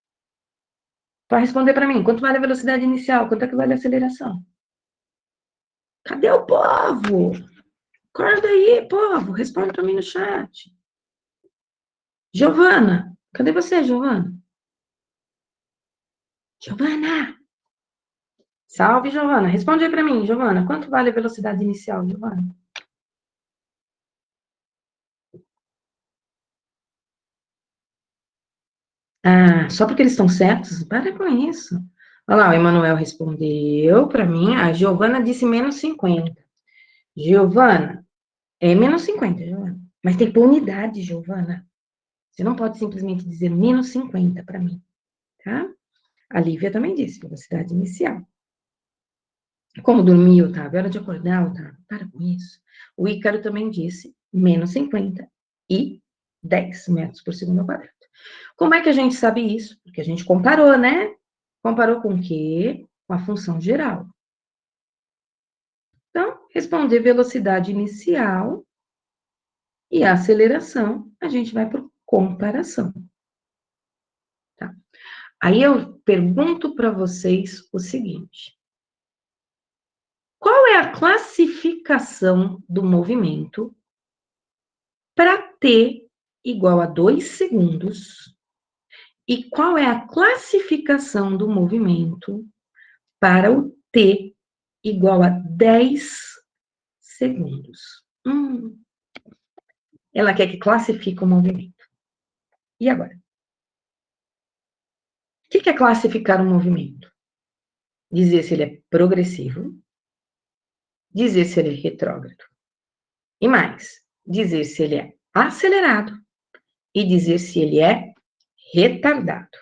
Para responder para mim, quanto vale a velocidade inicial? Quanto é que vale a aceleração? Cadê o povo? Acorda aí, povo. Responde para mim no chat. Giovana. Cadê você, Giovana? Giovana. Salve, Giovana. Responde aí para mim, Giovana. Quanto vale a velocidade inicial, Giovana? Só porque eles estão certos? Para com isso. Olha lá, o Emanuel respondeu para mim. A Giovana disse menos 50. Giovana, é menos 50, Giovana. Mas tem que pôr unidade, Giovana. Você não pode simplesmente dizer menos 50 para mim, tá? A Lívia também disse, velocidade inicial. Como dormiu, Otávio? Hora de acordar, Otávio? Para com isso. O Ícaro também disse menos 50 e 10 metros por segundo ao quadrado. Como é que a gente sabe isso? Porque a gente comparou, né? Comparou com o quê? Com a função geral. Então, responder velocidade inicial e aceleração, a gente vai por comparação. Tá? Aí eu pergunto para vocês o seguinte: qual é a classificação do movimento para t igual a 2 segundos? E qual é a classificação do movimento para o t igual a 10 segundos? Ela quer que classifique o movimento. E agora? O que é classificar um movimento? Dizer se ele é progressivo, dizer se ele é retrógrado. E mais, dizer se ele é acelerado e dizer se ele é retardado.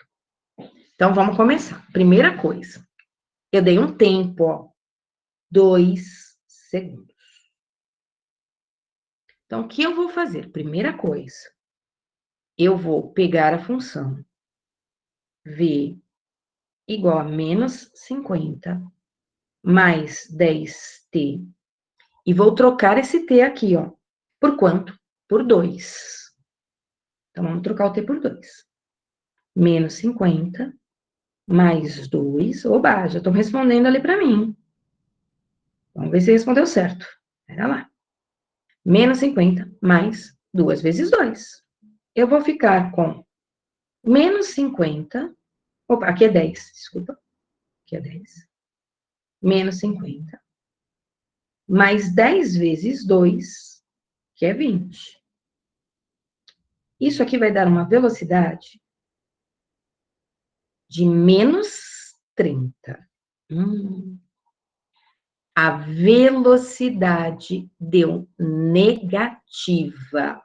Então, vamos começar. Primeira coisa, eu dei um tempo, ó, 2 segundos. Então, o que eu vou fazer? Primeira coisa, eu vou pegar a função v igual a menos 50 mais 10t e vou trocar esse t aqui, ó. Por quanto? Por 2. Então, vamos trocar o t por 2. Menos 50 mais 2. Oba, já estão respondendo ali para mim. Vamos ver se respondeu certo. Pera lá. Menos 50 mais 2 vezes 2. Eu vou ficar com menos 50. Opa, aqui é 10, desculpa. Aqui é 10. Menos 50. Mais 10 vezes 2, que é 20. Isso aqui vai dar uma velocidade de menos 30. A velocidade deu negativa.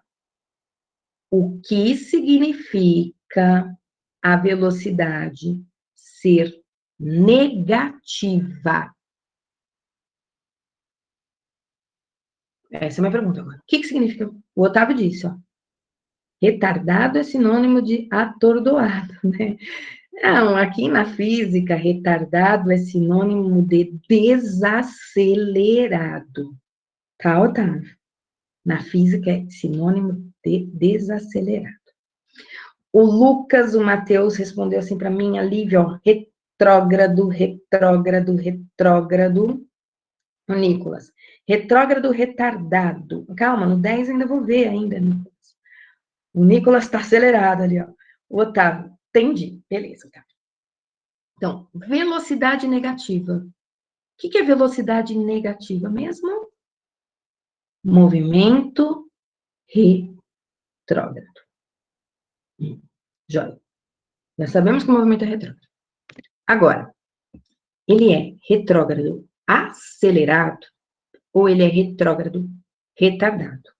O que significa a velocidade ser negativa? Essa é a minha pergunta agora. O que significa? O Otávio disse, ó. Retardado é sinônimo de atordoado, né? Não, aqui na física, retardado é sinônimo de desacelerado. Tá, Otávio? Na física é sinônimo de desacelerado. O Lucas, o Matheus respondeu assim para mim, a Lívia, ó, retrógrado, retrógrado, retrógrado. O Nicolas, retrógrado, retardado. Calma, no 10 ainda vou ver ainda, Nicolas. O Nicolas está acelerado ali, ó. O Otávio, entendi. Beleza, Otávio. Então, velocidade negativa. O que é velocidade negativa mesmo? Movimento retrógrado. Joia. Já sabemos que o movimento é retrógrado. Agora, ele é retrógrado acelerado ou ele é retrógrado retardado?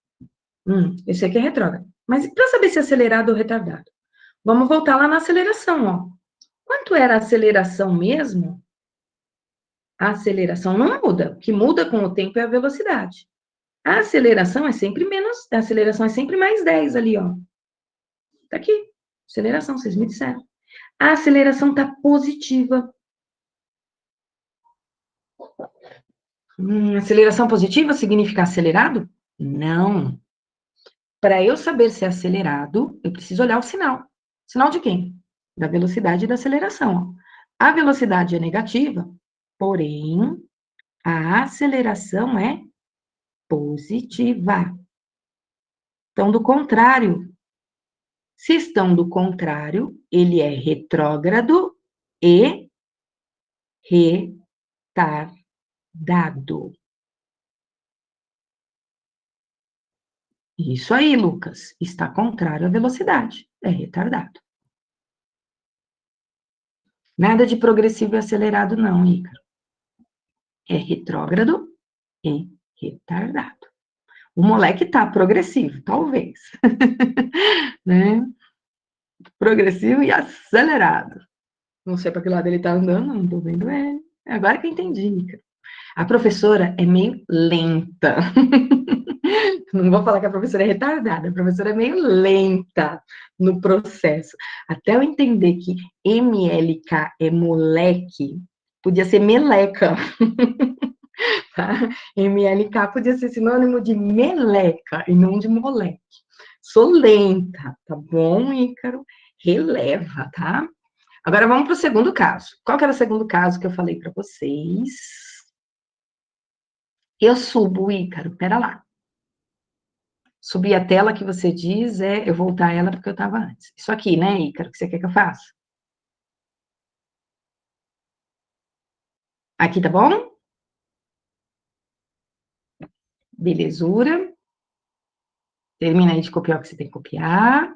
Esse aqui é retrógrado. Mas para saber se é acelerado ou retardado? Vamos voltar lá na aceleração, ó. Quanto era a aceleração mesmo? A aceleração não muda. O que muda com o tempo é a velocidade. A aceleração é sempre menos, a aceleração é sempre mais 10 ali, ó. Tá aqui. Aceleração, vocês me disseram. A aceleração tá positiva. Aceleração positiva significa acelerado? Não. Para eu saber se é acelerado, eu preciso olhar o sinal. Sinal de quem? Da velocidade da aceleração. A velocidade é negativa, porém, a aceleração é positiva. Então, do contrário. Se estão do contrário, ele é retrógrado e retardado. Isso aí, Lucas. Está contrário à velocidade. É retardado. Nada de progressivo e acelerado, não, Ícaro. É retrógrado e retardado. O moleque tá progressivo, talvez. Né? Progressivo e acelerado. Não sei para que lado ele tá andando, não tô vendo ele. Agora que eu entendi, Ícaro. A professora é meio lenta. Não vou falar que a professora é retardada, a professora é meio lenta no processo. Até eu entender que MLK é moleque, podia ser meleca. Tá? MLK podia ser sinônimo de meleca e não de moleque. Sou lenta, tá bom, Ícaro? Releva, tá? Agora vamos para o segundo caso. Qual que era o segundo caso que eu falei para vocês? Eu subo, Ícaro, pera lá. Subir a tela que você diz é eu voltar ela porque eu estava antes. Isso aqui, né, Ícaro, que você quer que eu faça? Aqui tá bom? Belezura. Termina aí de copiar o que você tem que copiar.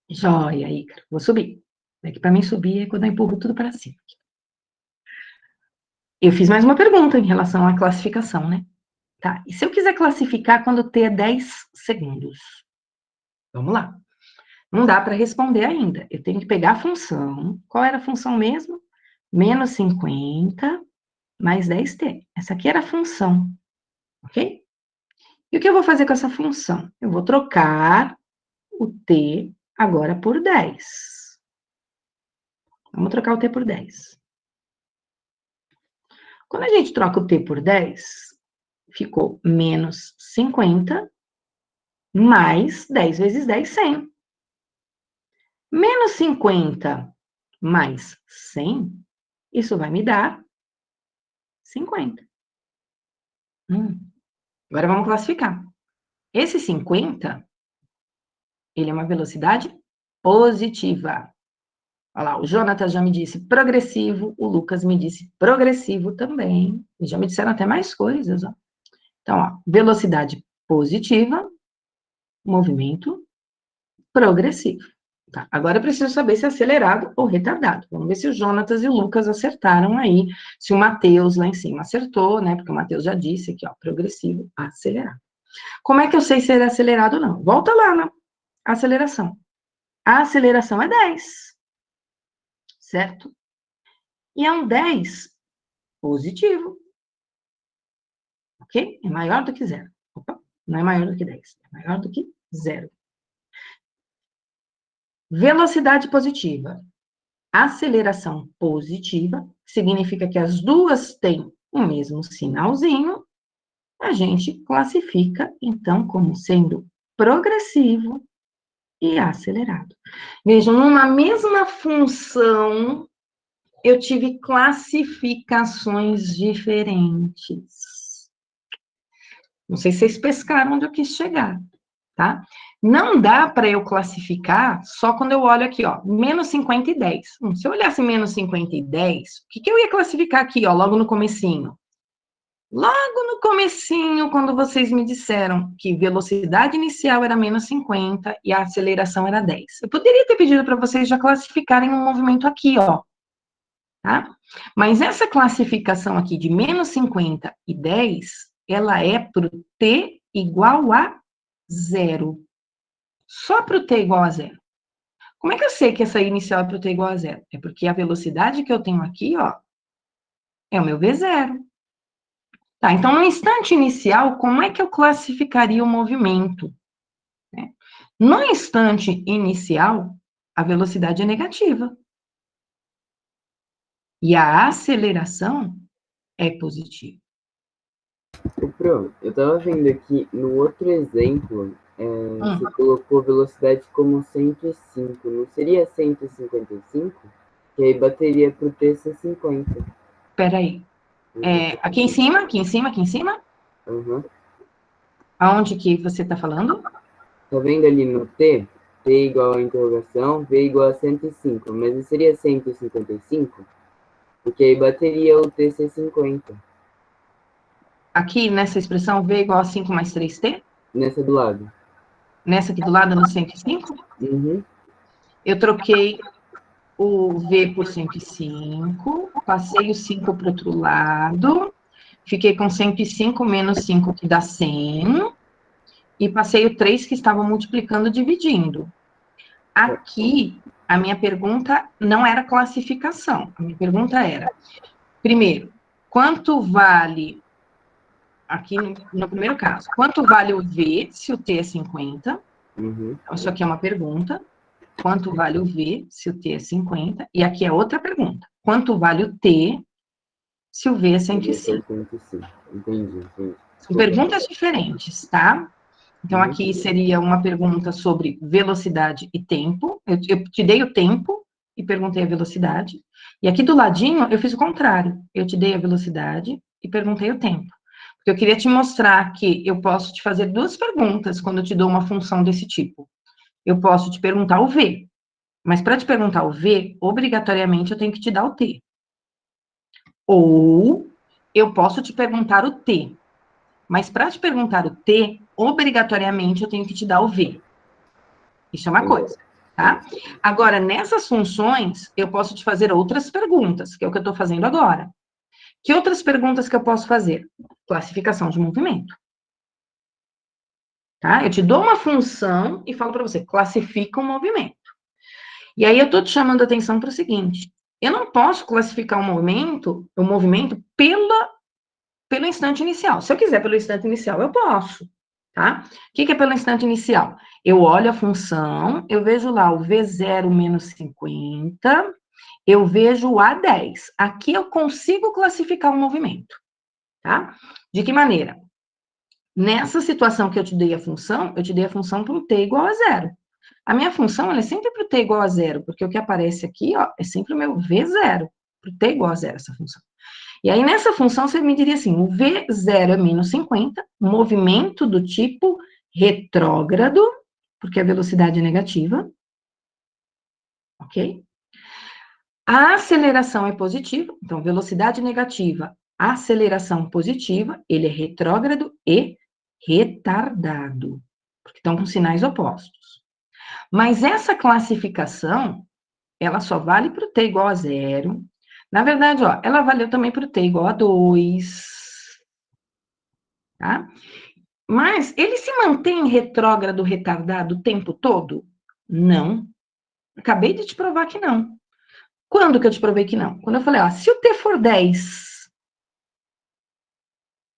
Joia, Ícaro. Vou subir. Daqui para mim subir é quando eu empurro tudo para cima. Eu fiz mais uma pergunta em relação à classificação, né? Tá. E se eu quiser classificar quando T é 10 segundos? Vamos lá. Não dá para responder ainda. Eu tenho que pegar a função. Qual era a função mesmo? Menos 50 mais 10t. Essa aqui era a função. Ok? E o que eu vou fazer com essa função? Eu vou trocar o t agora por 10. Vamos trocar o t por 10. Quando a gente troca o t por 10, ficou menos 50 mais 10 vezes 10, 100. Menos 50 mais 100, isso vai me dar 50. Agora vamos classificar. Esse 50, ele é uma velocidade positiva. Olha lá, o Jonathan já me disse progressivo, o Lucas me disse progressivo também. E já me disseram até mais coisas, ó. Então, ó, velocidade positiva, movimento progressivo. Tá, agora eu preciso saber se é acelerado ou retardado. Vamos ver se o Jonatas e o Lucas acertaram aí, se o Matheus lá em cima acertou, né? Porque o Matheus já disse aqui, ó, progressivo, acelerado. Como é que eu sei se ele é acelerado ou não? Volta lá na aceleração. A aceleração é 10, certo? E é um 10 positivo. Ok? É maior do que zero. Opa, não é maior do que 10, é maior do que zero. Velocidade positiva. Aceleração positiva significa que as duas têm o mesmo sinalzinho. A gente classifica, então, como sendo progressivo e acelerado. Vejam, numa mesma função, eu tive classificações diferentes. Não sei se vocês pescaram onde eu quis chegar, tá? Não dá para eu classificar só quando eu olho aqui, ó, menos 50 e 10. Se eu olhasse menos 50 e 10, o que eu ia classificar aqui, ó, logo no comecinho? Logo no comecinho, quando vocês me disseram que velocidade inicial era menos 50 e a aceleração era 10. Eu poderia ter pedido para vocês já classificarem um movimento aqui, ó, tá? Mas essa classificação aqui de menos 50 e 10, ela é para o t igual a 0. Só para o t igual a 0. Como é que eu sei que essa inicial é para o t igual a 0? É porque a velocidade que eu tenho aqui, ó, é o meu v0. Tá, então, no instante inicial, como é que eu classificaria o movimento? No instante inicial, a velocidade é negativa. E a aceleração é positiva. Pro, eu tava vendo aqui no outro exemplo, você colocou velocidade como 105, não seria 155? Que aí bateria pro TC50. Peraí. Aqui em cima, aqui em cima, aqui em cima? Uhum. Aonde que você está falando? Tá vendo ali no T? T igual a interrogação, V igual a 105, mas não seria 155? Porque aí bateria o TC50. Aqui nessa expressão V igual a 5 mais 3T? Nessa do lado. Nessa aqui do lado, no 105? Uhum. Eu troquei o V por 105, passei o 5 para o outro lado, fiquei com 105 menos 5, que dá 100, e passei o 3 que estava multiplicando, dividindo. Aqui, a minha pergunta não era classificação, a minha pergunta era, primeiro, quanto vale, aqui no primeiro caso, quanto vale o V se o T é 50? Uhum. Então, isso aqui é uma pergunta. Quanto vale o V se o T é 50? E aqui é outra pergunta. Quanto vale o T se o V é 105? 105. Entendi. São perguntas diferentes, tá? Então, Uhum. aqui seria uma pergunta sobre velocidade e tempo. Eu te dei o tempo e perguntei a velocidade. E aqui do ladinho, eu fiz o contrário. Eu te dei a velocidade e perguntei o tempo. Porque eu queria te mostrar que eu posso te fazer duas perguntas quando eu te dou uma função desse tipo. Eu posso te perguntar o V, mas para te perguntar o V, obrigatoriamente eu tenho que te dar o T. Ou eu posso te perguntar o T, mas para te perguntar o T, obrigatoriamente eu tenho que te dar o V. Isso é uma coisa, tá? Agora, nessas funções, eu posso te fazer outras perguntas, que é o que eu estou fazendo agora. Que outras perguntas que eu posso fazer? Classificação de movimento. Tá? Eu te dou uma função e falo para você, classifica o movimento. E aí eu estou te chamando a atenção para o seguinte, eu não posso classificar o movimento pelo instante inicial. Se eu quiser pelo instante inicial, eu posso, tá? O que é pelo instante inicial? Eu olho a função, eu vejo lá o V0 menos 50, eu vejo o A10. Aqui eu consigo classificar o movimento, tá? De que maneira? Nessa situação que eu te dei a função, eu te dei a função para o t igual a 0. A minha função, ela é sempre para o t igual a 0, porque o que aparece aqui, ó, é sempre o meu V0, para o t igual a 0, essa função. E aí, nessa função, você me diria assim, o V0 é menos 50, movimento do tipo retrógrado, porque a velocidade é negativa, ok? A aceleração é positiva, então, velocidade negativa, aceleração positiva, ele é retrógrado e retardado, porque estão com sinais opostos. Mas essa classificação, ela só vale para o t igual a 0. Na verdade, ó, ela valeu também para o t igual a 2. Tá? Mas ele se mantém retrógrado, retardado o tempo todo? Não. Acabei de te provar que não. Quando que eu te provei que não? Quando eu falei, ó, se o t for 10,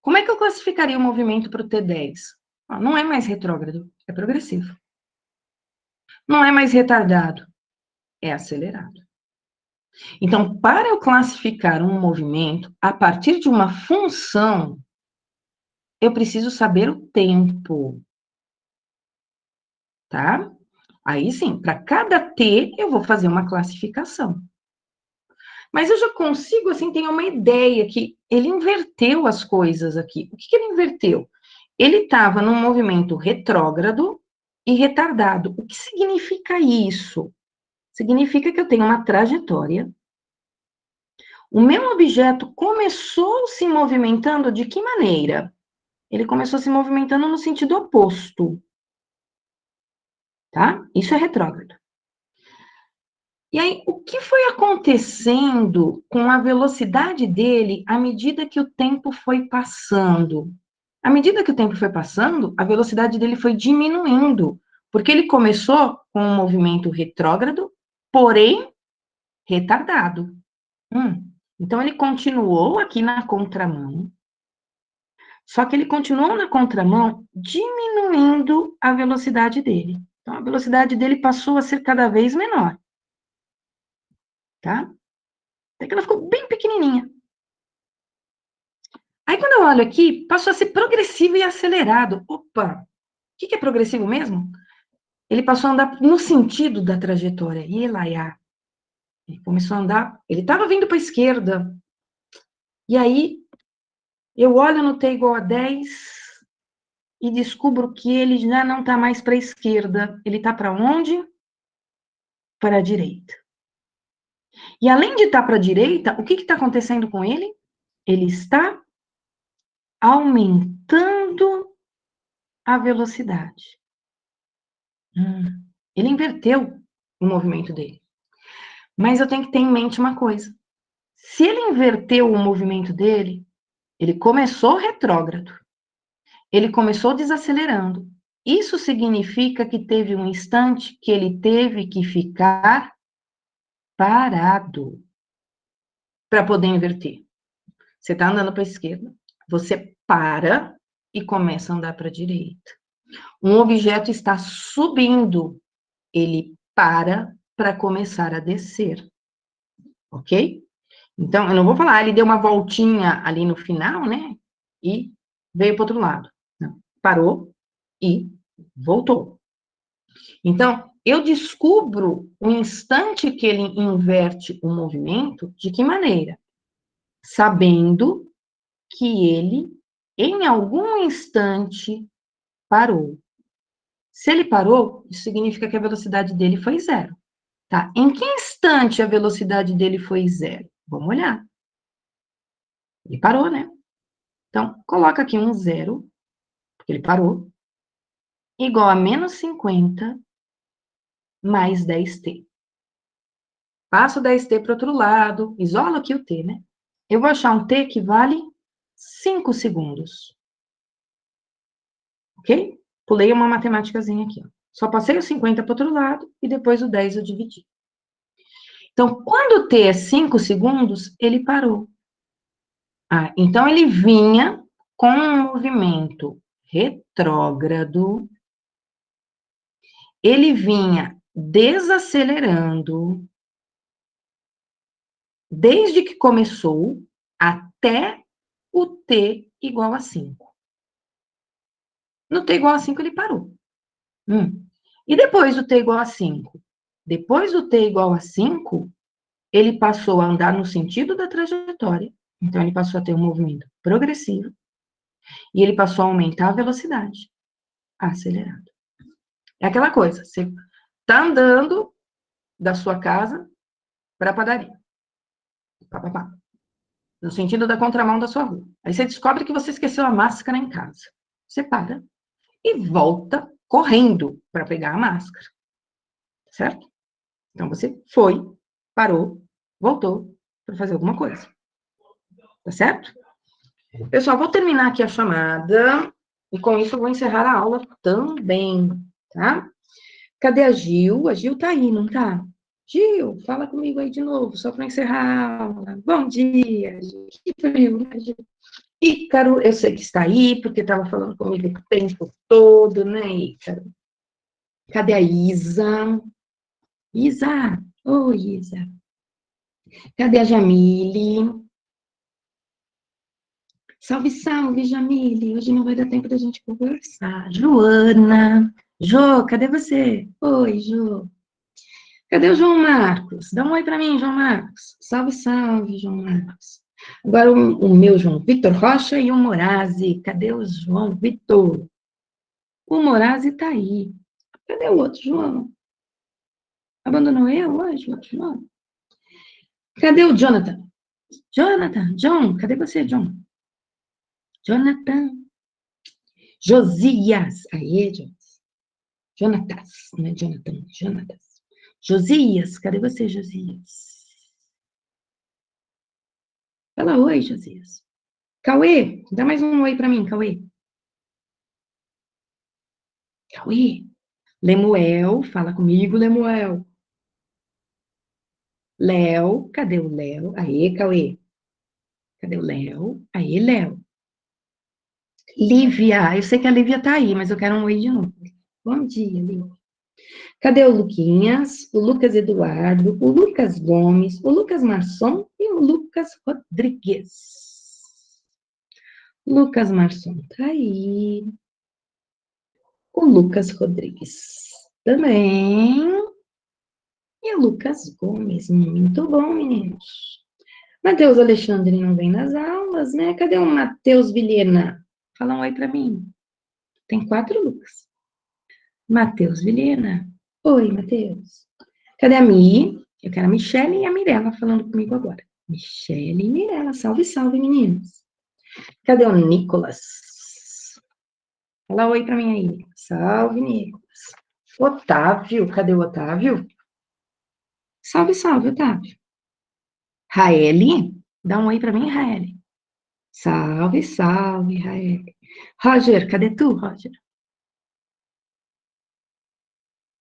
como é que eu classificaria o movimento para o t10? Ah, não é mais retrógrado, é progressivo. Não é mais retardado, é acelerado. Então, para eu classificar um movimento a partir de uma função, eu preciso saber o tempo. Tá? Aí sim, para cada t, eu vou fazer uma classificação. Mas eu já consigo, assim, ter uma ideia que ele inverteu as coisas aqui. O que ele inverteu? Ele estava num movimento retrógrado e retardado. O que significa isso? Significa que eu tenho uma trajetória. O meu objeto começou se movimentando de que maneira? Ele começou se movimentando no sentido oposto. Tá? Isso é retrógrado. E aí, o que foi acontecendo com a velocidade dele à medida que o tempo foi passando? À medida que o tempo foi passando, a velocidade dele foi diminuindo, porque ele começou com um movimento retrógrado, porém retardado. Então, ele continuou aqui na contramão, só que ele continuou na contramão diminuindo a velocidade dele. Então, a velocidade dele passou a ser cada vez menor. Tá? Até que ela ficou bem pequenininha. Aí, quando eu olho aqui, passou a ser progressivo e acelerado. Opa! O que é progressivo mesmo? Ele passou a andar no sentido da trajetória. E ele começou a andar, ele estava vindo para a esquerda. E aí, eu olho no t igual a 10 e descubro que ele já não está mais para a esquerda. Ele está para onde? Para a direita. E além de estar para a direita, o que está acontecendo com ele? Ele está aumentando a velocidade. Ele inverteu o movimento dele. Mas eu tenho que ter em mente uma coisa. Se ele inverteu o movimento dele, ele começou retrógrado. Ele começou desacelerando. Isso significa que teve um instante que ele teve que ficar parado para poder inverter. Você está andando para a esquerda, você para e começa a andar para a direita. Um objeto está subindo, ele para começar a descer, ok? Então, eu não vou falar, ele deu uma voltinha ali no final, né? E veio para o outro lado. Não, parou e voltou. Então, eu descubro o instante que ele inverte o movimento, de que maneira? Sabendo que ele, em algum instante, parou. Se ele parou, isso significa que a velocidade dele foi zero. Tá? Em que instante a velocidade dele foi zero? Vamos olhar. Ele parou, né? Então, coloca aqui um zero, porque ele parou, igual a menos 50 mais 10t. Passo 10t para o outro lado, isolo aqui o t, né? Eu vou achar um t que vale 5 segundos. Ok? Pulei uma matemáticazinha aqui. Ó. Só passei o 50 para o outro lado e depois o 10 eu dividi. Então, quando o t é 5 segundos, ele parou. Ah, então, ele vinha com um movimento retrógrado, ele vinha desacelerando, desde que começou até o t igual a 5. No t igual a 5, ele parou. E depois do t igual a 5? Depois do t igual a 5, ele passou a andar no sentido da trajetória. Então, ele passou a ter um movimento progressivo. E ele passou a aumentar a velocidade, acelerado. É aquela coisa, você está andando da sua casa para a padaria. Pá, pá, pá. No sentido da contramão da sua rua. Aí você descobre que você esqueceu a máscara em casa. Você para e volta correndo para pegar a máscara. Certo? Então, você foi, parou, voltou para fazer alguma coisa. Tá certo? Pessoal, vou terminar aqui a chamada e com isso eu vou encerrar a aula também, tá? Cadê a Gil? A Gil tá aí, não tá? Gil, fala comigo aí de novo, só para encerrar a aula. Bom dia, Gil. Que frio, né, Gil? Ícaro, eu sei que está aí, porque estava falando comigo o tempo todo, né, Ícaro? Cadê a Isa? Isa, oi, Isa. Cadê a Jamile? Salve, salve, Jamile. Hoje não vai dar tempo da gente conversar. Joana. Jô, cadê você? Oi, Jô. Cadê o João Marcos? Dá um oi para mim, João Marcos. Salve, salve, João Marcos. Agora o meu João Vitor Rocha e o Morazi. Cadê o João Vitor? O Morazi tá aí. Cadê o outro João? Abandonou eu hoje, o outro João? Cadê o Jonathan? Jonathan, John, cadê você, John? Jonathan. Josias. Aê, Jonatas, não é Jonathan, Jonatas. Josias, cadê você, Josias? Fala oi, Josias. Cauê, dá mais um oi para mim, Cauê. Cauê. Lemuel, fala comigo, Lemuel. Léo, cadê o Léo? Aê, Cauê. Cadê o Léo? Aê, Léo. Lívia, eu sei que a Lívia tá aí, mas eu quero um oi de novo. Bom dia, Lívia. Cadê o Luquinhas, o Lucas Eduardo, o Lucas Gomes, o Lucas Marçom e o Lucas Rodrigues? Lucas Marçom tá aí. O Lucas Rodrigues também. E o Lucas Gomes, muito bom, meninos. Matheus Alexandre não vem nas aulas, né? Cadê o Matheus Vilhena? Fala um oi para mim. Tem 4 Lucas. Matheus Vilhena. Oi, Matheus. Cadê a Mi? Eu quero a Michelle e a Mirella falando comigo agora. Michelle e Mirella. Salve, salve, meninos. Cadê o Nicolas? Fala oi para mim aí. Salve, Nicolas. Otávio. Cadê o Otávio? Salve, salve, Otávio. Raeli? Dá um oi para mim, Raeli. Salve, salve, Raeli. Roger, cadê tu, Roger?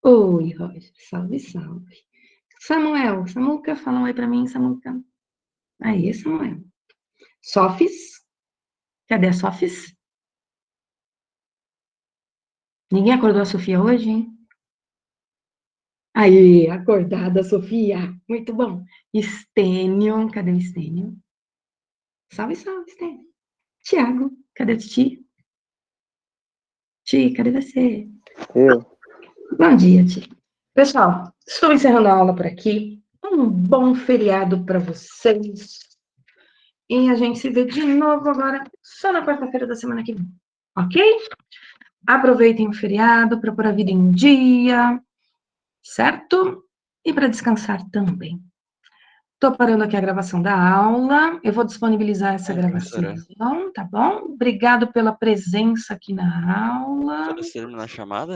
Oi, Roger. Salve, salve. Samuel, Samuca, fala um oi pra mim, Samuca. Aí, Samuel. Sofis? Cadê a Sofis? Ninguém acordou a Sofia hoje, hein? Aí, acordada, Sofia. Muito bom. Estênio, cadê o Estênio? Salve, salve, Estênio. Tiago, cadê o Titi? Ti, cadê você? Eu. Bom dia, Ti. Pessoal, estou encerrando a aula por aqui. Um bom feriado para vocês. E a gente se vê de novo agora, só na quarta-feira da semana que vem. Ok? Aproveitem o feriado para pôr a vida em dia, certo? E para descansar também. Estou parando aqui a gravação da aula. Eu vou disponibilizar essa gravação, tá bom? Obrigado pela presença aqui na aula. Pode terminar a chamada?